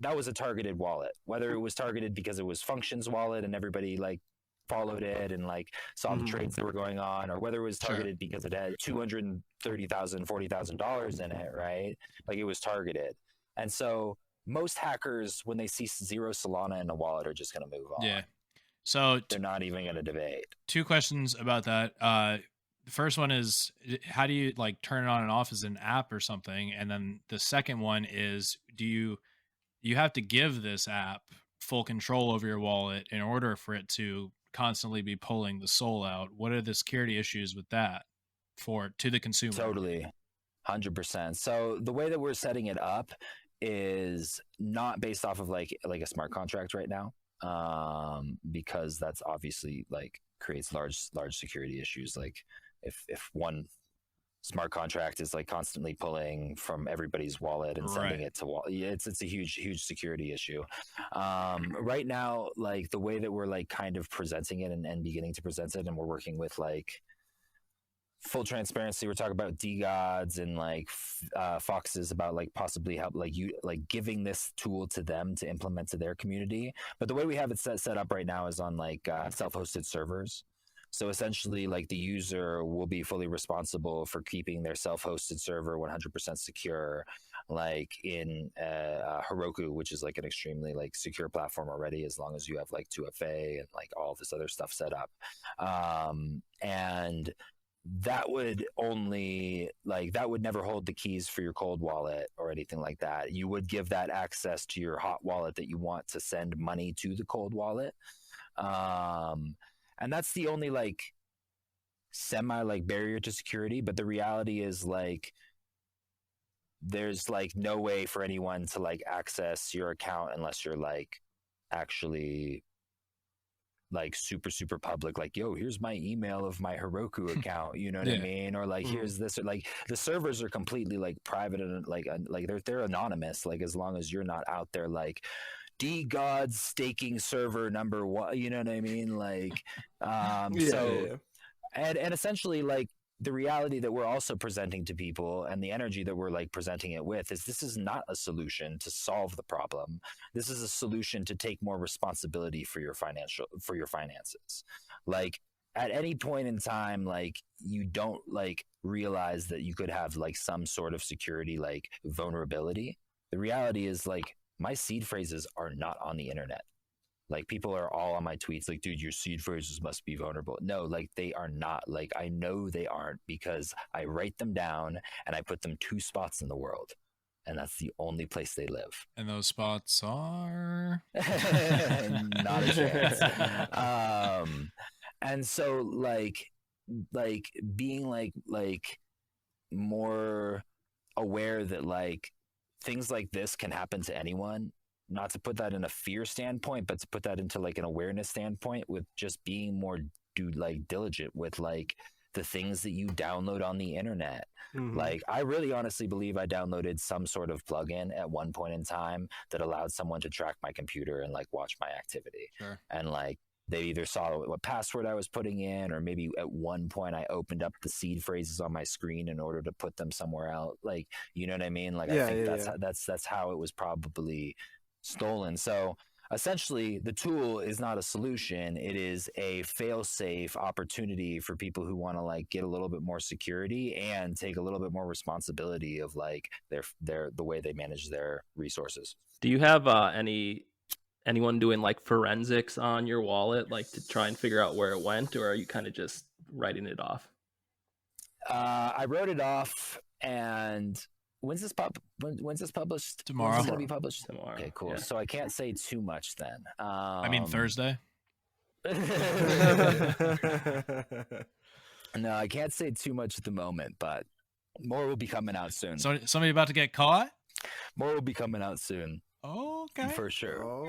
that was a targeted wallet, whether it was targeted because it was Function's wallet and everybody like followed it and like saw the trades that were going on, or whether it was targeted because it had $230,000, $40,000 in it, right? Like it was targeted. And so most hackers, when they see zero Solana in a wallet, are just going to move on. Yeah. So they're not even going to debate. Two questions about that. The first one is, how do you like turn it on and off as an app or something? And then the second one is, do you have to give this app full control over your wallet in order for it to constantly be pulling the soul out? What are the security issues with that to the consumer? Totally. 100%. So the way that we're setting it up is not based off of like a smart contract right now. Because that's obviously like creates large security issues. Like if one smart contract is like constantly pulling from everybody's wallet and sending it to wallet, it's a huge security issue. Right now, like the way that we're like kind of presenting it and beginning to present it, and we're working with like full transparency, we're talking about DeGods and like Foxes about like possibly help like you like giving this tool to them to implement to their community. But the way we have it set up right now is on like self-hosted servers. So essentially like the user will be fully responsible for keeping their self-hosted server 100% secure, like in Heroku, which is like an extremely like secure platform already, as long as you have like 2FA and like all this other stuff set up. And that would never hold the keys for your cold wallet or anything like that. You would give that access to your hot wallet that you want to send money to the cold wallet. And that's the only like semi like barrier to security. But the reality is like, there's like no way for anyone to like access your account unless you're like actually like super public, like, yo, here's my email of my Heroku account, you know what I mean? Or like, here's this, or like the servers are completely like private and like they're anonymous, like as long as you're not out there like DeGod's staking server number 1, you know what I mean? Like, and essentially like the reality that we're also presenting to people and the energy that we're like presenting it with is this is not a solution to solve the problem. This is a solution to take more responsibility for your finances. Like at any point in time, like you don't like realize that you could have like some sort of security, like vulnerability. The reality is like my seed phrases are not on the internet. Like people are all on my tweets like, dude, your seed phrases must be vulnerable. No, like they are not. Like I know they aren't because I write them down and I put them 2 spots in the world. And that's the only place they live. And those spots are not a chance. And so like being like more aware that like things like this can happen to anyone, not to put that in a fear standpoint, but to put that into like an awareness standpoint with just being more diligent with like the things that you download on the internet. Mm-hmm. Like I really honestly believe I downloaded some sort of plugin at one point in time that allowed someone to track my computer and like watch my activity. Sure. And like they either saw what password I was putting in, or maybe at one point I opened up the seed phrases on my screen in order to put them somewhere else. Like, you know what I mean? Like I think that's how it was probably stolen. So essentially the tool is not a solution. It is a fail-safe opportunity for people who want to like get a little bit more security and take a little bit more responsibility of like the way they manage their resources. Do you have anyone doing like forensics on your wallet, like to try and figure out where it went, or are you kind of just writing it off? I wrote it off, and when's this published? Tomorrow. When's it going to be published? Tomorrow. Okay, cool. Yeah. So I can't say too much then. I mean Thursday. No, I can't say too much at the moment, but more will be coming out soon. So somebody about to get caught? More will be coming out soon. Oh, okay. For sure. Oh,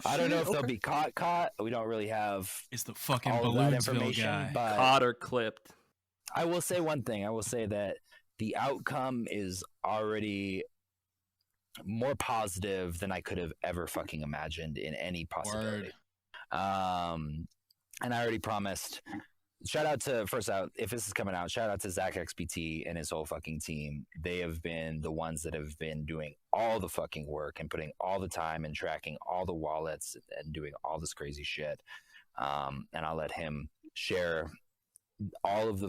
I don't know if they'll be caught. We don't really have It's the fucking all of that Balloonsville information, guy. but Caught or clipped. I will say one thing. I will say that the outcome is already more positive than I could have ever fucking imagined in any possibility. And I already promised. Shout out to, first out, if this is coming out, shout out to Zach XBT and his whole fucking team. They have been the ones that have been doing all the fucking work and putting all the time and tracking all the wallets and doing all this crazy shit. And I'll let him share all of the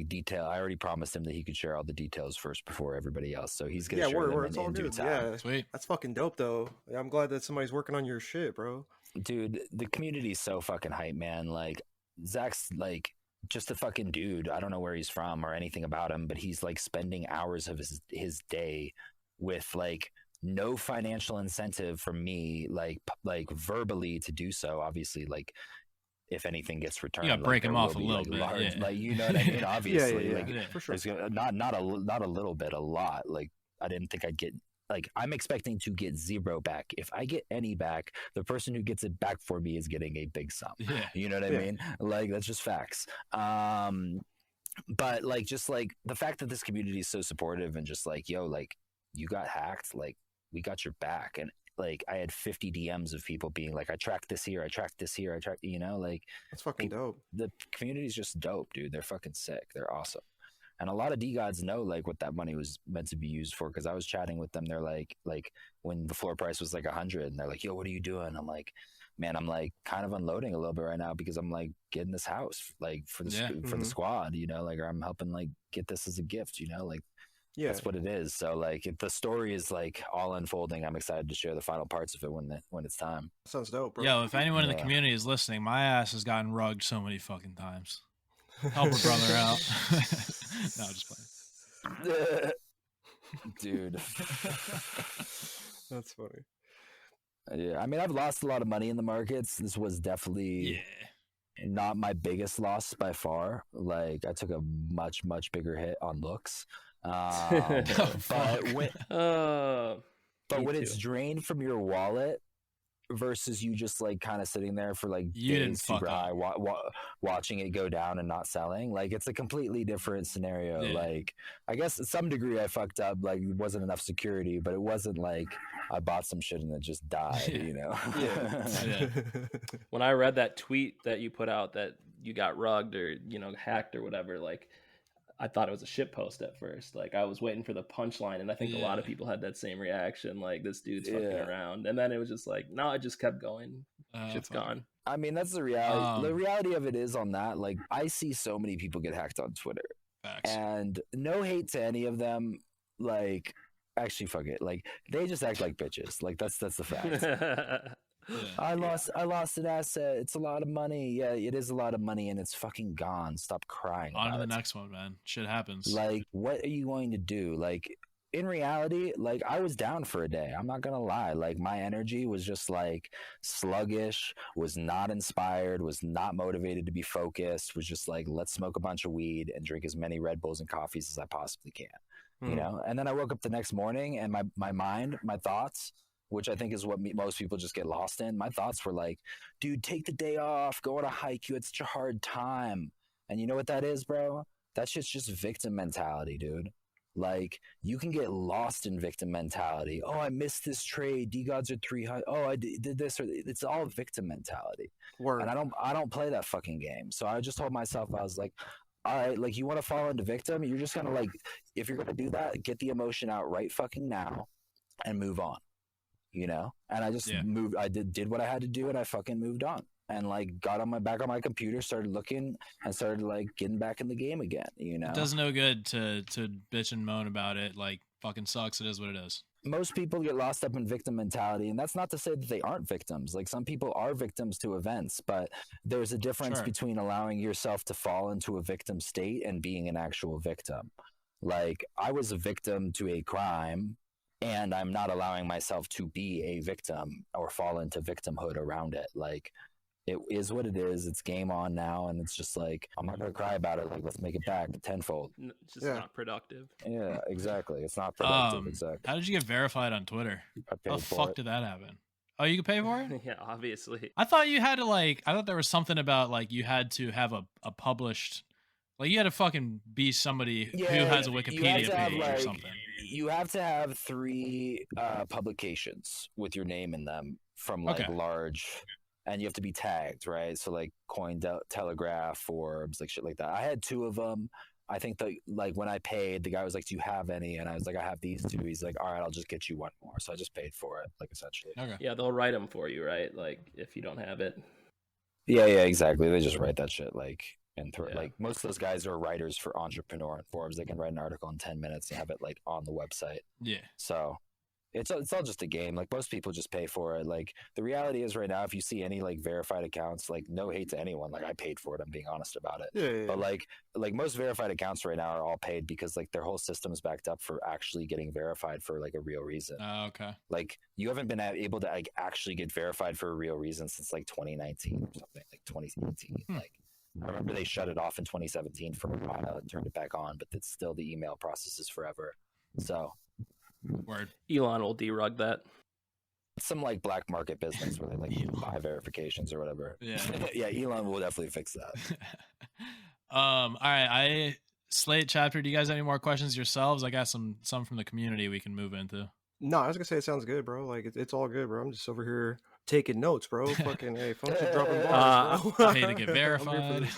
detail. I already promised him that he could share all the details first before everybody else. So he's gonna share them in due time. Yeah, sweet. That's fucking dope though. I'm glad that somebody's working on your shit, bro. Dude, the community's so fucking hype, man. Like Zach's like just a fucking dude. I don't know where he's from or anything about him, but he's like spending hours of his day with like no financial incentive from me, like verbally to do so. Obviously, like if anything gets returned, you gotta break him off a little bit. Large, yeah. Like, you know what I mean? Obviously, yeah, for sure. Not a little bit, a lot. Like I didn't think I'd get. Like I'm expecting to get 0 back. If I get any back, the person who gets it back for me is getting a big sum. Yeah. You know what I mean? Like that's just facts. But like just like the fact that this community is so supportive and just like, yo, like you got hacked, like we got your back. And like I had 50 DMs of people being like, I tracked this here, I tracked this here, you know, like that's fucking dope. The community's just dope, dude. They're fucking sick. They're awesome. And a lot of DeGods know like what that money was meant to be used for, because I was chatting with them. They're like when the floor price was like 100, and they're like, "Yo, what are you doing?" I'm like, "Man, I'm like kind of unloading a little bit right now because I'm like getting this house like for the squad, you know, like or I'm helping like get this as a gift, you know, like that's what it is." So like if the story is like all unfolding, I'm excited to share the final parts of it when it's time. Sounds dope, bro. Yo, if anyone in the community is listening, my ass has gotten rugged so many fucking times. Help a brother out. No, just playing. Dude. That's funny. Yeah, I mean, I've lost a lot of money in the markets. This was definitely not my biggest loss by far. Like, I took a much, much bigger hit on looks. But when it's drained from your wallet versus you just like kind of sitting there for like days super high watching it go down and not selling, like it's a completely different scenario. Like I guess to some degree I fucked up, like it wasn't enough security, but it wasn't like I bought some shit and it just died, you know. When I read that tweet that you put out that you got rugged or, you know, hacked or whatever, like I thought it was a shit post at first. Like I was waiting for the punchline, and I think a lot of people had that same reaction. Like this dude's fucking around, and then it was just like, no, it just kept going. Shit's gone. I mean, that's the reality. The reality of it is on that, like, I see so many people get hacked on Twitter. Facts. And no hate to any of them. Like, actually, fuck it. Like, they just act like bitches. Like, that's the fact. Yeah. I lost an asset. It's a lot of money. Yeah, it is a lot of money, and it's fucking gone. Stop crying. On to the about it. next one, man. Shit happens. Like, what are you going to do? Like, in reality, like, I was down for a day. I'm not gonna lie. Like, my energy was just like sluggish, was not inspired, was not motivated to be focused, was just like, let's smoke a bunch of weed and drink as many Red Bulls and coffees as I possibly can. You know? And then I woke up the next morning and my mind, my thoughts, which I think is what most people just get lost in. My thoughts were like, dude, take the day off, go on a hike. You had such a hard time. And you know what that is, bro? That shit's just victim mentality, dude. Like, you can get lost in victim mentality. Oh, I missed this trade. DeGods are 300. Oh, I did this. Or it's all victim mentality. Word. And I don't play that fucking game. So I just told myself, I was like, all right, like, you want to fall into victim? You're just going to, like, if you're going to do that, get the emotion out right fucking now and move on, you know? And I just moved. I did what I had to do, and I fucking moved on. And, like, got on my computer, started looking, and started, like, getting back in the game again, you know? It does no good to bitch and moan about it. Like, fucking sucks. It is what it is. Most people get lost up in victim mentality, and that's not to say that they aren't victims. Like, some people are victims to events, but there's a difference between allowing yourself to fall into a victim state and being an actual victim. Like, I was a victim to a crime, and I'm not allowing myself to be a victim or fall into victimhood around it. Like, it is what it is. It's game on now, and it's just like, I'm not gonna cry about it. Like, let's make it back tenfold. It's just not productive. Yeah, exactly. It's not productive. Exactly. How did you get verified on Twitter? How the fuck did that happen? Oh, you could pay for it? Yeah, obviously. I thought you had to, like, I thought there was something about, like, you had to have a published, like, you had to fucking be somebody who has a Wikipedia page or something. You have to have 3 publications with your name in them from, like, large. And you have to be tagged, right? So, like, Telegraph, Forbes, like, shit like that. I had 2 of them. I think that, like, when I paid, the guy was like, do you have any? And I was like, I have these 2. He's like, all right, I'll just get you 1 more. So I just paid for it, like, essentially. Okay. Yeah, they'll write them for you, right? Like, if you don't have it. Yeah, exactly. They just write that shit, like, and like, most of those guys are writers for Entrepreneur and Forbes. They can write an article in 10 minutes and have it, like, on the website. Yeah. So it's all just a game. Like, most people just pay for it. Like, the reality is right now, if you see any, like, verified accounts, like, no hate to anyone, like, I paid for it. I'm being honest about it. Yeah. But like most verified accounts right now are all paid because, like, their whole system is backed up for actually getting verified for, like, a real reason. Okay. Like, you haven't been able to, like, actually get verified for a real reason since, like, 2019 or something, like 2018. Like, I remember they shut it off in 2017 for a while and turned it back on, but it's still the email process is forever. So. Word. Elon will derug that. Some, like, black market business where they, like, buy verifications or whatever. Yeah. Yeah, Elon will definitely fix that. All right. Slate chapter, do you guys have any more questions yourselves? I got some from the community we can move into. No, I was gonna say it sounds good, bro. Like, it's all good, bro. I'm just over here taking notes, bro. Fucking hey, folks are dropping bars, bro. Pay to get verified.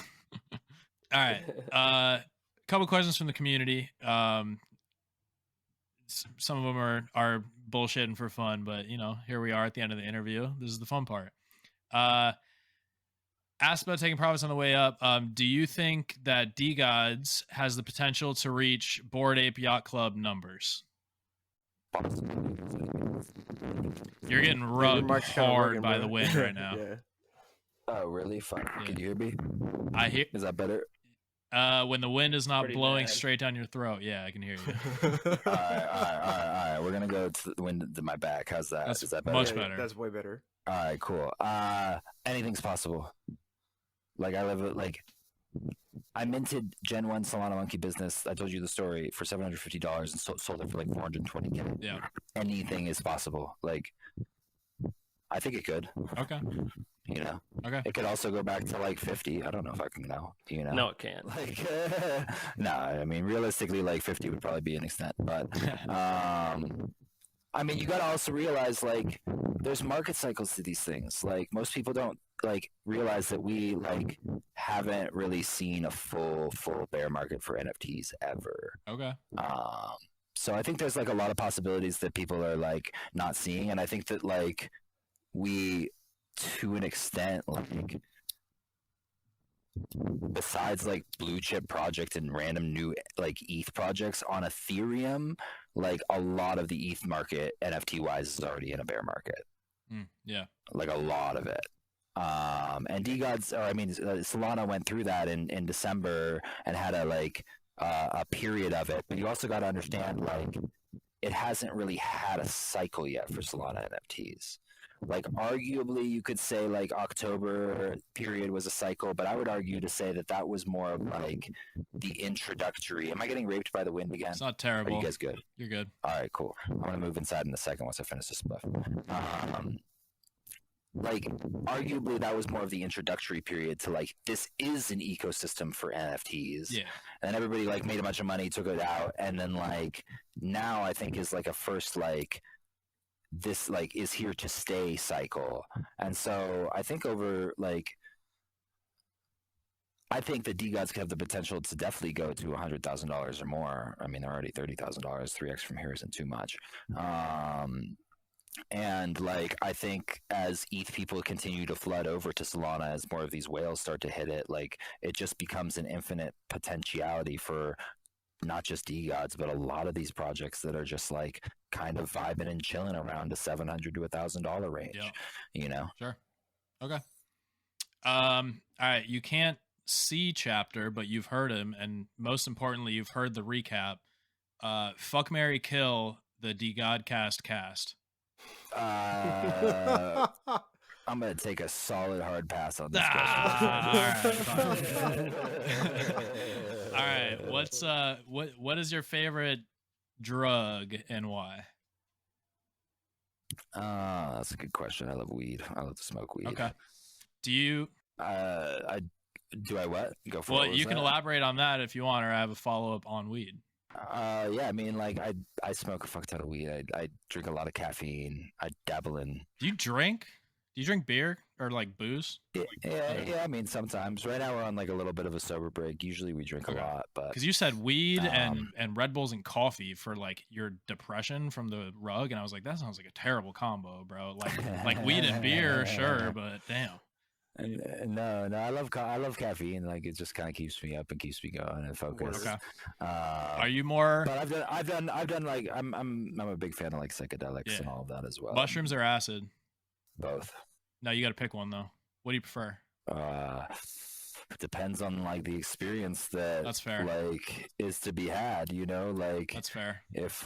All right. Couple questions from the community. Some of them are bullshitting for fun, but, you know, here we are at the end of the interview. This is the fun part. Asked about taking profits on the way up. Do you think that DeGods has the potential to reach Bored Ape Yacht Club numbers? You're getting rubbed hard by the wind right now. Yeah. Oh, really? Fuck. Yeah. Can you hear me? I hear. Is that better? When the wind is not Pretty blowing bad. straight down your throat. Yeah, I can hear you. All right. We're gonna go to the wind to my back. How's that? That's Is that better? much better. That's way better. All right, cool. Anything's possible. Like, I minted Gen 1 Solana Monkey business. I told you the story for $750 and sold it for like $420K. Yeah. Anything is possible. Like, I think it could. Okay. You know. Okay. It could also go back to like 50. I don't know if I can now. You know. No, it can't. Like, no. I mean, realistically, like 50 would probably be an extent, but I mean, you got to also realize, like, there's market cycles to these things. Like, most people don't, like, realize that we, like, haven't really seen a full bear market for NFTs ever. Okay. So I think there's, like, a lot of possibilities that people are, like, not seeing. And I think that, like, we to an extent, like, besides like blue chip project and random new like ETH projects on Ethereum, like a lot of the ETH market NFT wise is already in a bear market. Yeah, like a lot of it. And Solana went through that in December and had a period of it. But you also got to understand, like, it hasn't really had a cycle yet for Solana NFTs. Like, arguably, you could say like October period was a cycle, but I would argue to say that was more of like the introductory. Am I getting raped by the wind again? It's not terrible. Are you guys good? You're good. All right, cool. I'm gonna move inside in a second once I finish this spliff. Like, arguably, that was more of the introductory period to like, this is an ecosystem for NFTs. Yeah. And everybody like made a bunch of money, took it out, and then like now I think is like a first like this like is here to stay cycle. And so I think I think the DeGods could have the potential to definitely go to $100,000 or more. I mean, they're already $30,000. 3x from here isn't too much. And like, I think as ETH people continue to flood over to Solana, as more of these whales start to hit it, like it just becomes an infinite potentiality for not just DeGods, but a lot of these projects that are just like kind of vibing and chilling around the $700 to $1,000 range. Yeah. You know? Sure. Okay. All right. You can't see Chapter, but you've heard him, and most importantly, you've heard the recap. Fuck, marry, kill the DeGodCast cast. I'm gonna take a solid hard pass on this question. All right. What is your favorite drug and why? That's a good question. I love weed. I love to smoke weed. Okay. Do you? Do I what? Go for it. Well, you can elaborate on that if you want, or I have a follow up on weed. Yeah, I mean, like, I smoke a fuck ton of weed. I drink a lot of caffeine. I dabble in. Do you drink? Do you drink beer or like booze? Yeah. I mean, sometimes. Right now we're on like a little bit of a sober break. Usually we drink a lot, but because you said weed and Red Bulls and coffee for like your depression from the rug, and I was like, that sounds like a terrible combo, bro. Like weed and beer, sure, but damn. No, I love caffeine. Like, it just kind of keeps me up and keeps me going and focused. Okay. Are you more? But I've done like I'm a big fan of like psychedelics and all of that as well. Mushrooms or acid? Both. No, you got to pick one though. What do you prefer? Depends on like the experience that's fair. Like is to be had. You know, like that's fair. If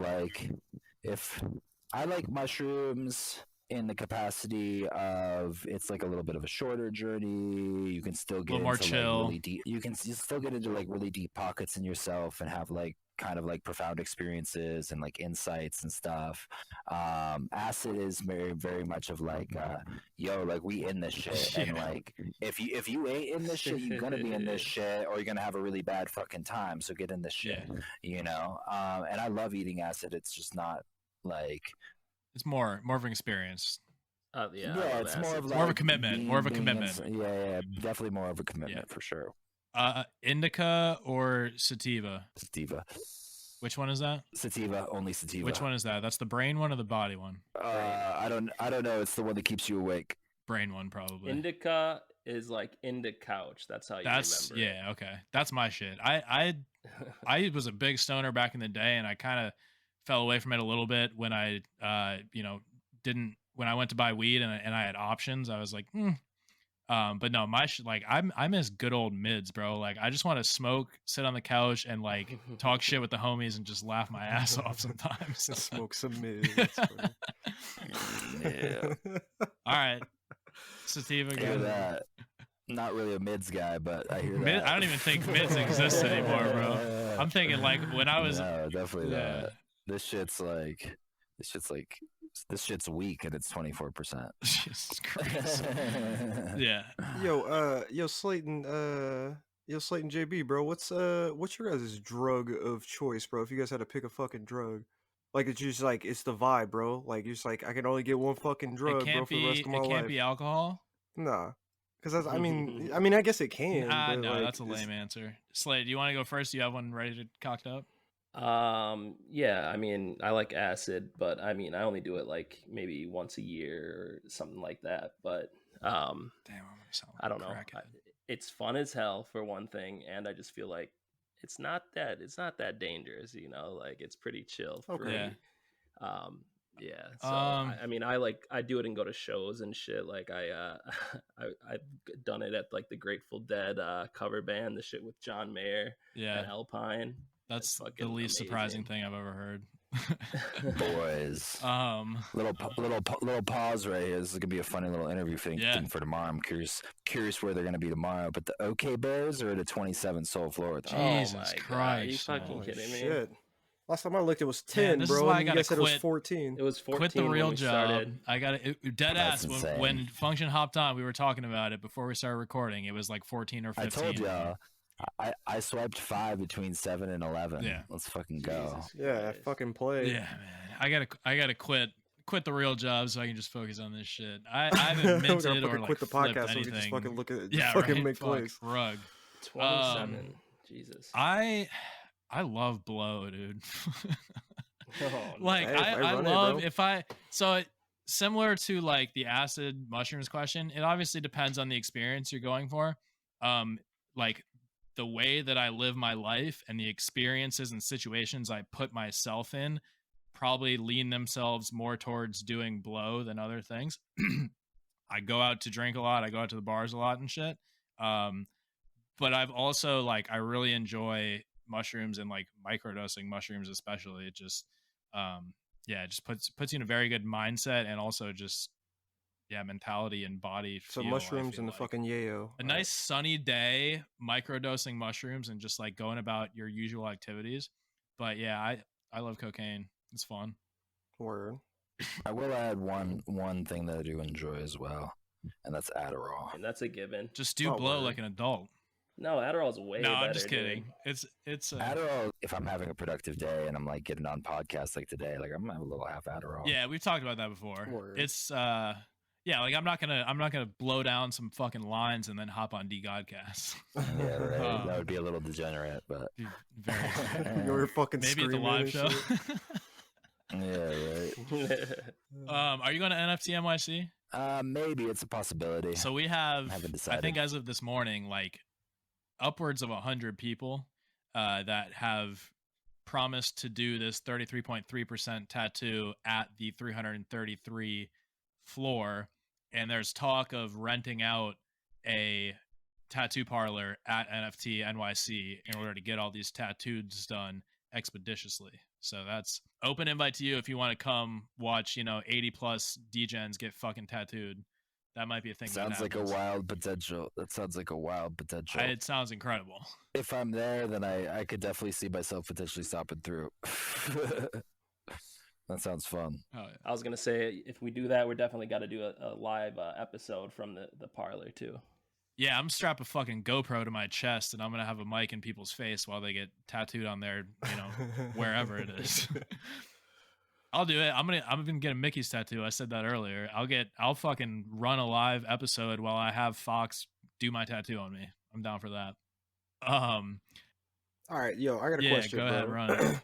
I like mushrooms in the capacity of it's like a little bit of a shorter journey, you can still get a little more chill. Like really deep, you can still get into like really deep pockets in yourself and have like kind of like profound experiences and like insights and stuff. Acid is very, very much of like, yo, like we in this shit, and like if you ain't in this shit, you're gonna be in this shit, or you're gonna have a really bad fucking time. So get in this shit, you know. And I love eating acid. It's just not like. It's more of an experience. It's more of a commitment. More of a commitment. Yeah, definitely more of a commitment for sure. Indica or sativa? Sativa. Which one is that? Sativa, only sativa. Which one is that? That's the brain one or the body one? I don't know. It's the one that keeps you awake. Brain one, probably. Indica is like indica couch. That's how you remember it. Yeah, okay. That's my shit. I was a big stoner back in the day, and I kind of fell away from it a little bit when I when I went to buy weed and I had options. I was like, but no, I miss good old mids, bro. Like, I just want to smoke, sit on the couch, and like talk shit with the homies and just laugh my ass off sometimes. Smoke some mids. Yeah. All right, sativa guy. That. Not really a mids guy, but I hear that. I don't even think mids exist anymore, bro. I'm thinking like when I was. No, definitely not. This shit's weak and it's 24%. Jesus Christ. Yeah. Yo, Slayton, JB, bro. What's your guys' drug of choice, bro? If you guys had to pick a fucking drug, like it's just like it's the vibe, bro. Like you're just like I can only get one fucking drug, bro, for the rest of my life. It can't be alcohol. Nah, because I mean, I guess it can. No, that's a lame answer. Slade, do you want to go first? Do you have one ready to cocked up? Yeah, I mean, I like acid, but I mean, I only do it like maybe once a year or something like that. But Damn, I'm gonna sound like I don't a know. crackhead. It's fun as hell for one thing, and I just feel like it's not that dangerous, you know. Like it's pretty chill, free. Okay. Yeah. Yeah. So I mean, I do it and go to shows and shit. Like I've done it at like the Grateful Dead cover band, the shit with John Mayer Yeah. and Alpine. That's the fucking least surprising amazing. thing I've ever heard. Boys. Little pause right here. This is gonna be a funny little interview thing for tomorrow. I'm curious where they're gonna be tomorrow. But the OK Bears or the 27 Soul Florida? Jesus Christ! God. Are you fucking kidding me? Shit. Last time I looked, it was 10, this is bro. why I And you gotta guys said it was quit. 14. It was 14. Quit the real when we job. started. I got it. Dead That's ass. insane. When Function hopped on, we were talking about it before we started recording. It was like 14 or 15. I told y'all. I swiped 5 between 7 and 11. Yeah. Let's fucking go. Jesus Yeah, Christ. fucking play. Yeah, man. I gotta quit the real job so I can just focus on this shit. I haven't We're minted gonna or fucking like quit the flipped podcast so we anything. can just fucking look at it. Yeah, fucking right. make Fuck, plays. rug. 27. Jesus. I love blow, dude. Oh, Like Hey, I run it, love bro. if I so similar to like the acid mushrooms question, it obviously depends on the experience you're going for. Like the way that I live my life and the experiences and situations I put myself in probably lean themselves more towards doing blow than other things. I go out to drink a lot, I go out to the bars a lot and shit. But I've also like I really enjoy mushrooms and like microdosing mushrooms especially. It just it just puts you in a very good mindset and also just mentality and body So feel, I mushrooms feel and the like. fucking yayo. A nice sunny day microdosing mushrooms and just like going about your usual activities. But yeah, I love cocaine. It's fun. Word. I will add one thing that I do enjoy as well, and that's Adderall. and that's a given. Just do Oh, blow word. like an adult. No, Adderall's way No, better. I'm just kidding. Dude. It's Adderall, if I'm having a productive day and I'm like getting on podcasts like today, like I'm gonna have a little half Adderall. yeah, we've talked about that before. Word. It's like I'm not gonna blow down some fucking lines and then hop on DeGodCast. Yeah, right. That would be a little degenerate, but Dude, very You were fucking maybe at the screaming live and show. shit. yeah, right. Are you going to NFT NYC? Maybe it's a possibility. So we have, haven't I decided. think as of this morning, like upwards of 100 people that have promised to do this 33.3% tattoo at the 333 floor. And there's talk of renting out a tattoo parlor at NFT NYC in order to get all these tattoos done expeditiously. So that's open invite to you if you want to come watch, 80 plus DGens get fucking tattooed. That might be a thing. Sounds like a wild potential. That sounds like a wild potential. It sounds incredible. If I'm there, then I could definitely see myself potentially stopping through. That sounds fun. Oh, yeah. I was gonna say if we do that, we're definitely got to do a live episode from the parlor too. Yeah, I'm strapping a fucking GoPro to my chest, and I'm gonna have a mic in people's face while they get tattooed on their, wherever it is. I'll do it. I'm gonna get a Mickey's tattoo. I said that earlier. I'll fucking run a live episode while I have Fox do my tattoo on me. I'm down for that. All right, yo, I got a question. Go bro. ahead, run it.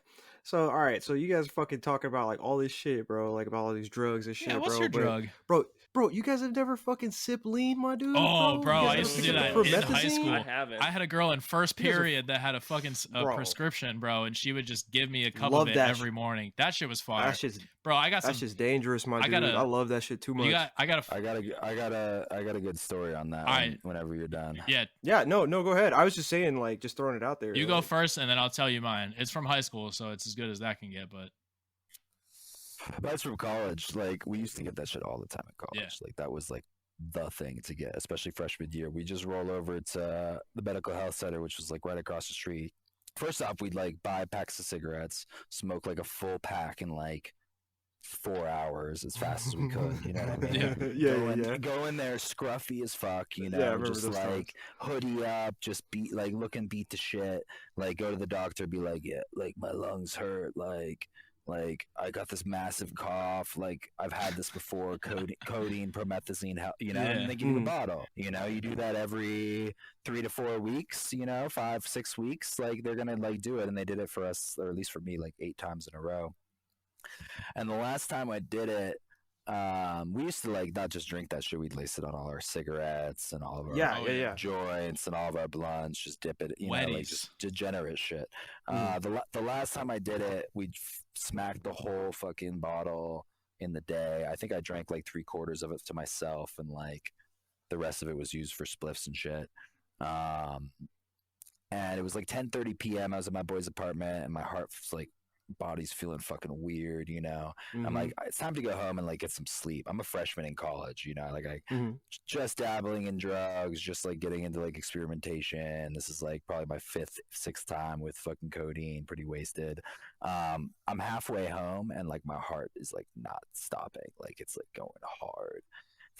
So, all right, so you guys fucking talking about like all this shit, bro, like about all these drugs and shit, Yeah, what's bro. your but- drug? Bro, you guys have never fucking sipped lean, my dude? Oh, bro, You I guys used to ever do sipped that in high promethazine? school. I haven't. I had a girl in first You guys are- period that had a fucking Bro. prescription, bro, and she would just give me a cup Love of it that every morning. That shit was fire. That shit's Bro, I got some. That's just dangerous, my I dude. gotta- I love that shit too much. I got I got a good story on that. All right. Whenever you're done. Yeah, Yeah, no, go ahead. I was just saying, like, just throwing it out there. you go like, first, and then I'll tell you mine. It's from high school, so it's as good as that can get. But That's from college. Like we used to get that shit all the time at college. Yeah. Like that was like the thing to get, especially freshman year. We just roll over to the medical health center, which was like right across the street. First off, we'd like buy packs of cigarettes, smoke like a full pack in like 4 hours as fast as we could. You know what I mean? Yeah. Go in there scruffy as fuck, Yeah, I remember just those like times. hoodie up, just looking beat to shit. Like go to the doctor, be like, yeah, like my lungs hurt, like Like, I got this massive cough. Like, I've had this before. Codeine, promethazine, and they give you a bottle. You do that every 3 to 4 weeks. 5, 6 weeks. Like, they're gonna like do it, and they did it for us, or at least for me, like 8 times in a row. And the last time I did it, we used to like not just drink that shit. We'd lace it on all our cigarettes and all of our joints and all of our blunts. Just dip it, like just degenerate shit. The last time I did it, we smacked the whole fucking bottle in the day. I think I drank like 3/4 of it to myself, and like the rest of it was used for spliffs and shit. And it was like 10:30 p.m. I was at my boy's apartment, and my heart was like, body's feeling fucking weird, I'm like, it's time to go home and like get some sleep. I'm a freshman in college, like I just dabbling in drugs, just like getting into like experimentation. This is like probably my 5th, 6th time with fucking codeine, pretty wasted. I'm halfway home, and like my heart is like not stopping, like it's like going hard.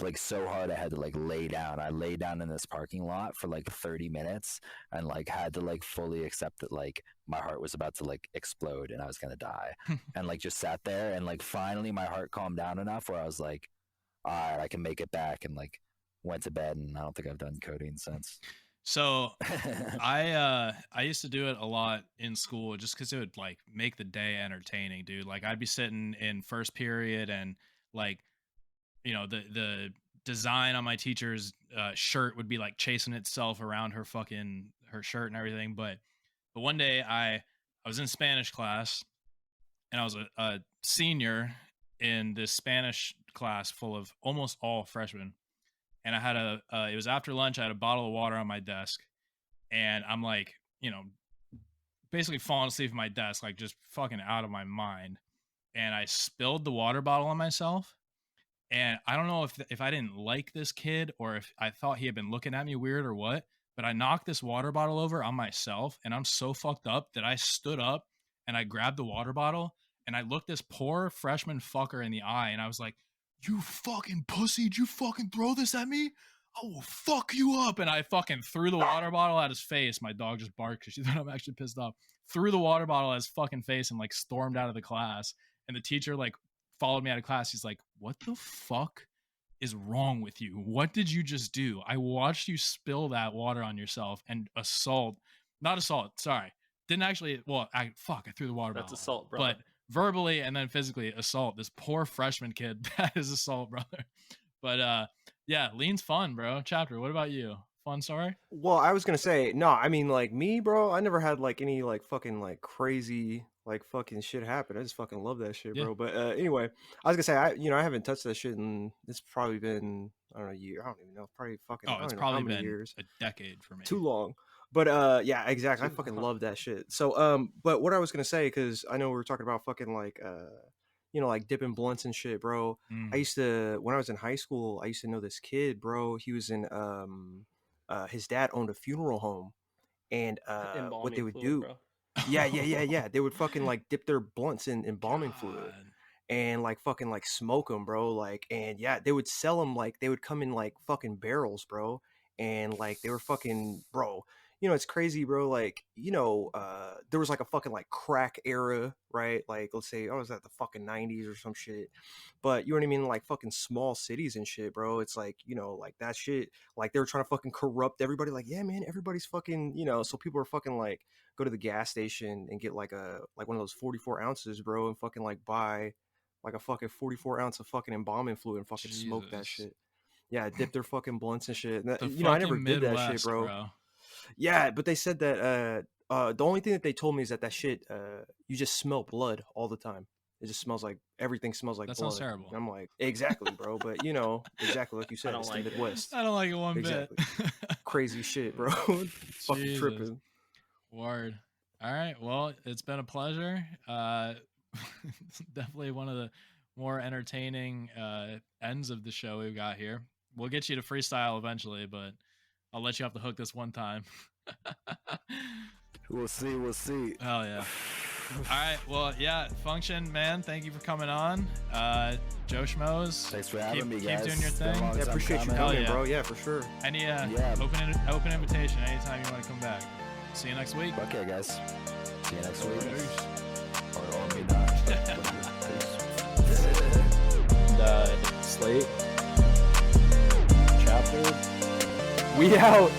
Like so hard I had to like lay down. I lay down in this parking lot for like 30 minutes and like had to like fully accept that like my heart was about to like explode and I was gonna die. And like just sat there, and like finally my heart calmed down enough where I was like, all right, I can make it back, and like went to bed. And I don't think I've done codeine since. So I used to do it a lot in school just because it would like make the day entertaining, dude. Like I'd be sitting in first period, and like, the design on my teacher's shirt would be like chasing itself around her shirt and everything. But one day I was in Spanish class, and I was a senior in this Spanish class full of almost all freshmen. And I had it was after lunch. I had a bottle of water on my desk, and I'm like, basically falling asleep at my desk, like just fucking out of my mind. And I spilled the water bottle on myself. And I don't know if I didn't like this kid, or if I thought he had been looking at me weird or what, but I knocked this water bottle over on myself, and I'm so fucked up that I stood up and I grabbed the water bottle, and I looked this poor freshman fucker in the eye, and I was like, "You fucking pussy, did you fucking throw this at me? I will fuck you up." And I fucking threw the water bottle at his face. My dog just barked because she thought I'm actually pissed off. Threw the water bottle at his fucking face and like stormed out of the class. And the teacher like followed me out of class. He's like, "What the fuck is wrong with you? What did you just do? I watched you spill that water on yourself and didn't actually, I threw the water bottle. That's assault, bro. But verbally and then physically assault this poor freshman kid. That is assault, brother. But yeah, lean's fun, bro. Chapter, what about you? Fun story? Well, I was gonna say, no, I mean, like me, bro, I never had like any like fucking like crazy like fucking shit happen. I just fucking love that shit, bro. But anyway, I was gonna say, I haven't touched that shit, and it's probably been, I don't know, a year. I don't even know. Probably fucking. Oh, it's probably been years. A decade for me. Too long. But yeah, exactly. I fucking love that shit. So but what I was gonna say, because I know we were talking about fucking like like dipping blunts and shit, bro. I used to, when I was in high school, I used to know this kid, bro. He was in his dad owned a funeral home, and what they would do, bro. Yeah. They would fucking like dip their blunts in embalming fluid and like fucking like smoke them, bro. Like, and yeah, they would sell them, like they would come in like fucking barrels, bro. And like they were fucking, bro. It's crazy, bro. Like, there was like a fucking like crack era, right? Like, let's say I was at the fucking 90s or some shit. But you know what I mean? Like fucking small cities and shit, bro. It's like, like that shit, like they were trying to fucking corrupt everybody. Like, yeah, man, everybody's fucking, so people are fucking like go to the gas station and get like one of those 44 ounces, bro, and fucking like buy like a fucking 44 ounce of fucking embalming fluid and fucking smoke that shit. Yeah, dip their fucking blunts and shit. And that, I never did that shit, bro. Yeah, but they said that the only thing that they told me is that shit, you just smell blood all the time. It just smells like, everything smells like blood. That sounds terrible. And I'm like, exactly, bro. But exactly like you said, it's the Midwest. I don't like it one bit. Crazy shit, bro. Fucking tripping. Word. All right. Well, it's been a pleasure. Definitely one of the more entertaining ends of the show we've got here. We'll get you to freestyle eventually, but I'll let you off the hook this one time. We'll see. Hell yeah. All right. Well, yeah. Function, man. Thank you for coming on. Joe Schmoes. Thanks for having me, guys. Keep doing your thing. Yeah, appreciate you coming, bro. Yeah, for sure. Any open invitation anytime you want to come back. See you next week. Okay, guys. See you next week. Or maybe not. Slate chapter. We out.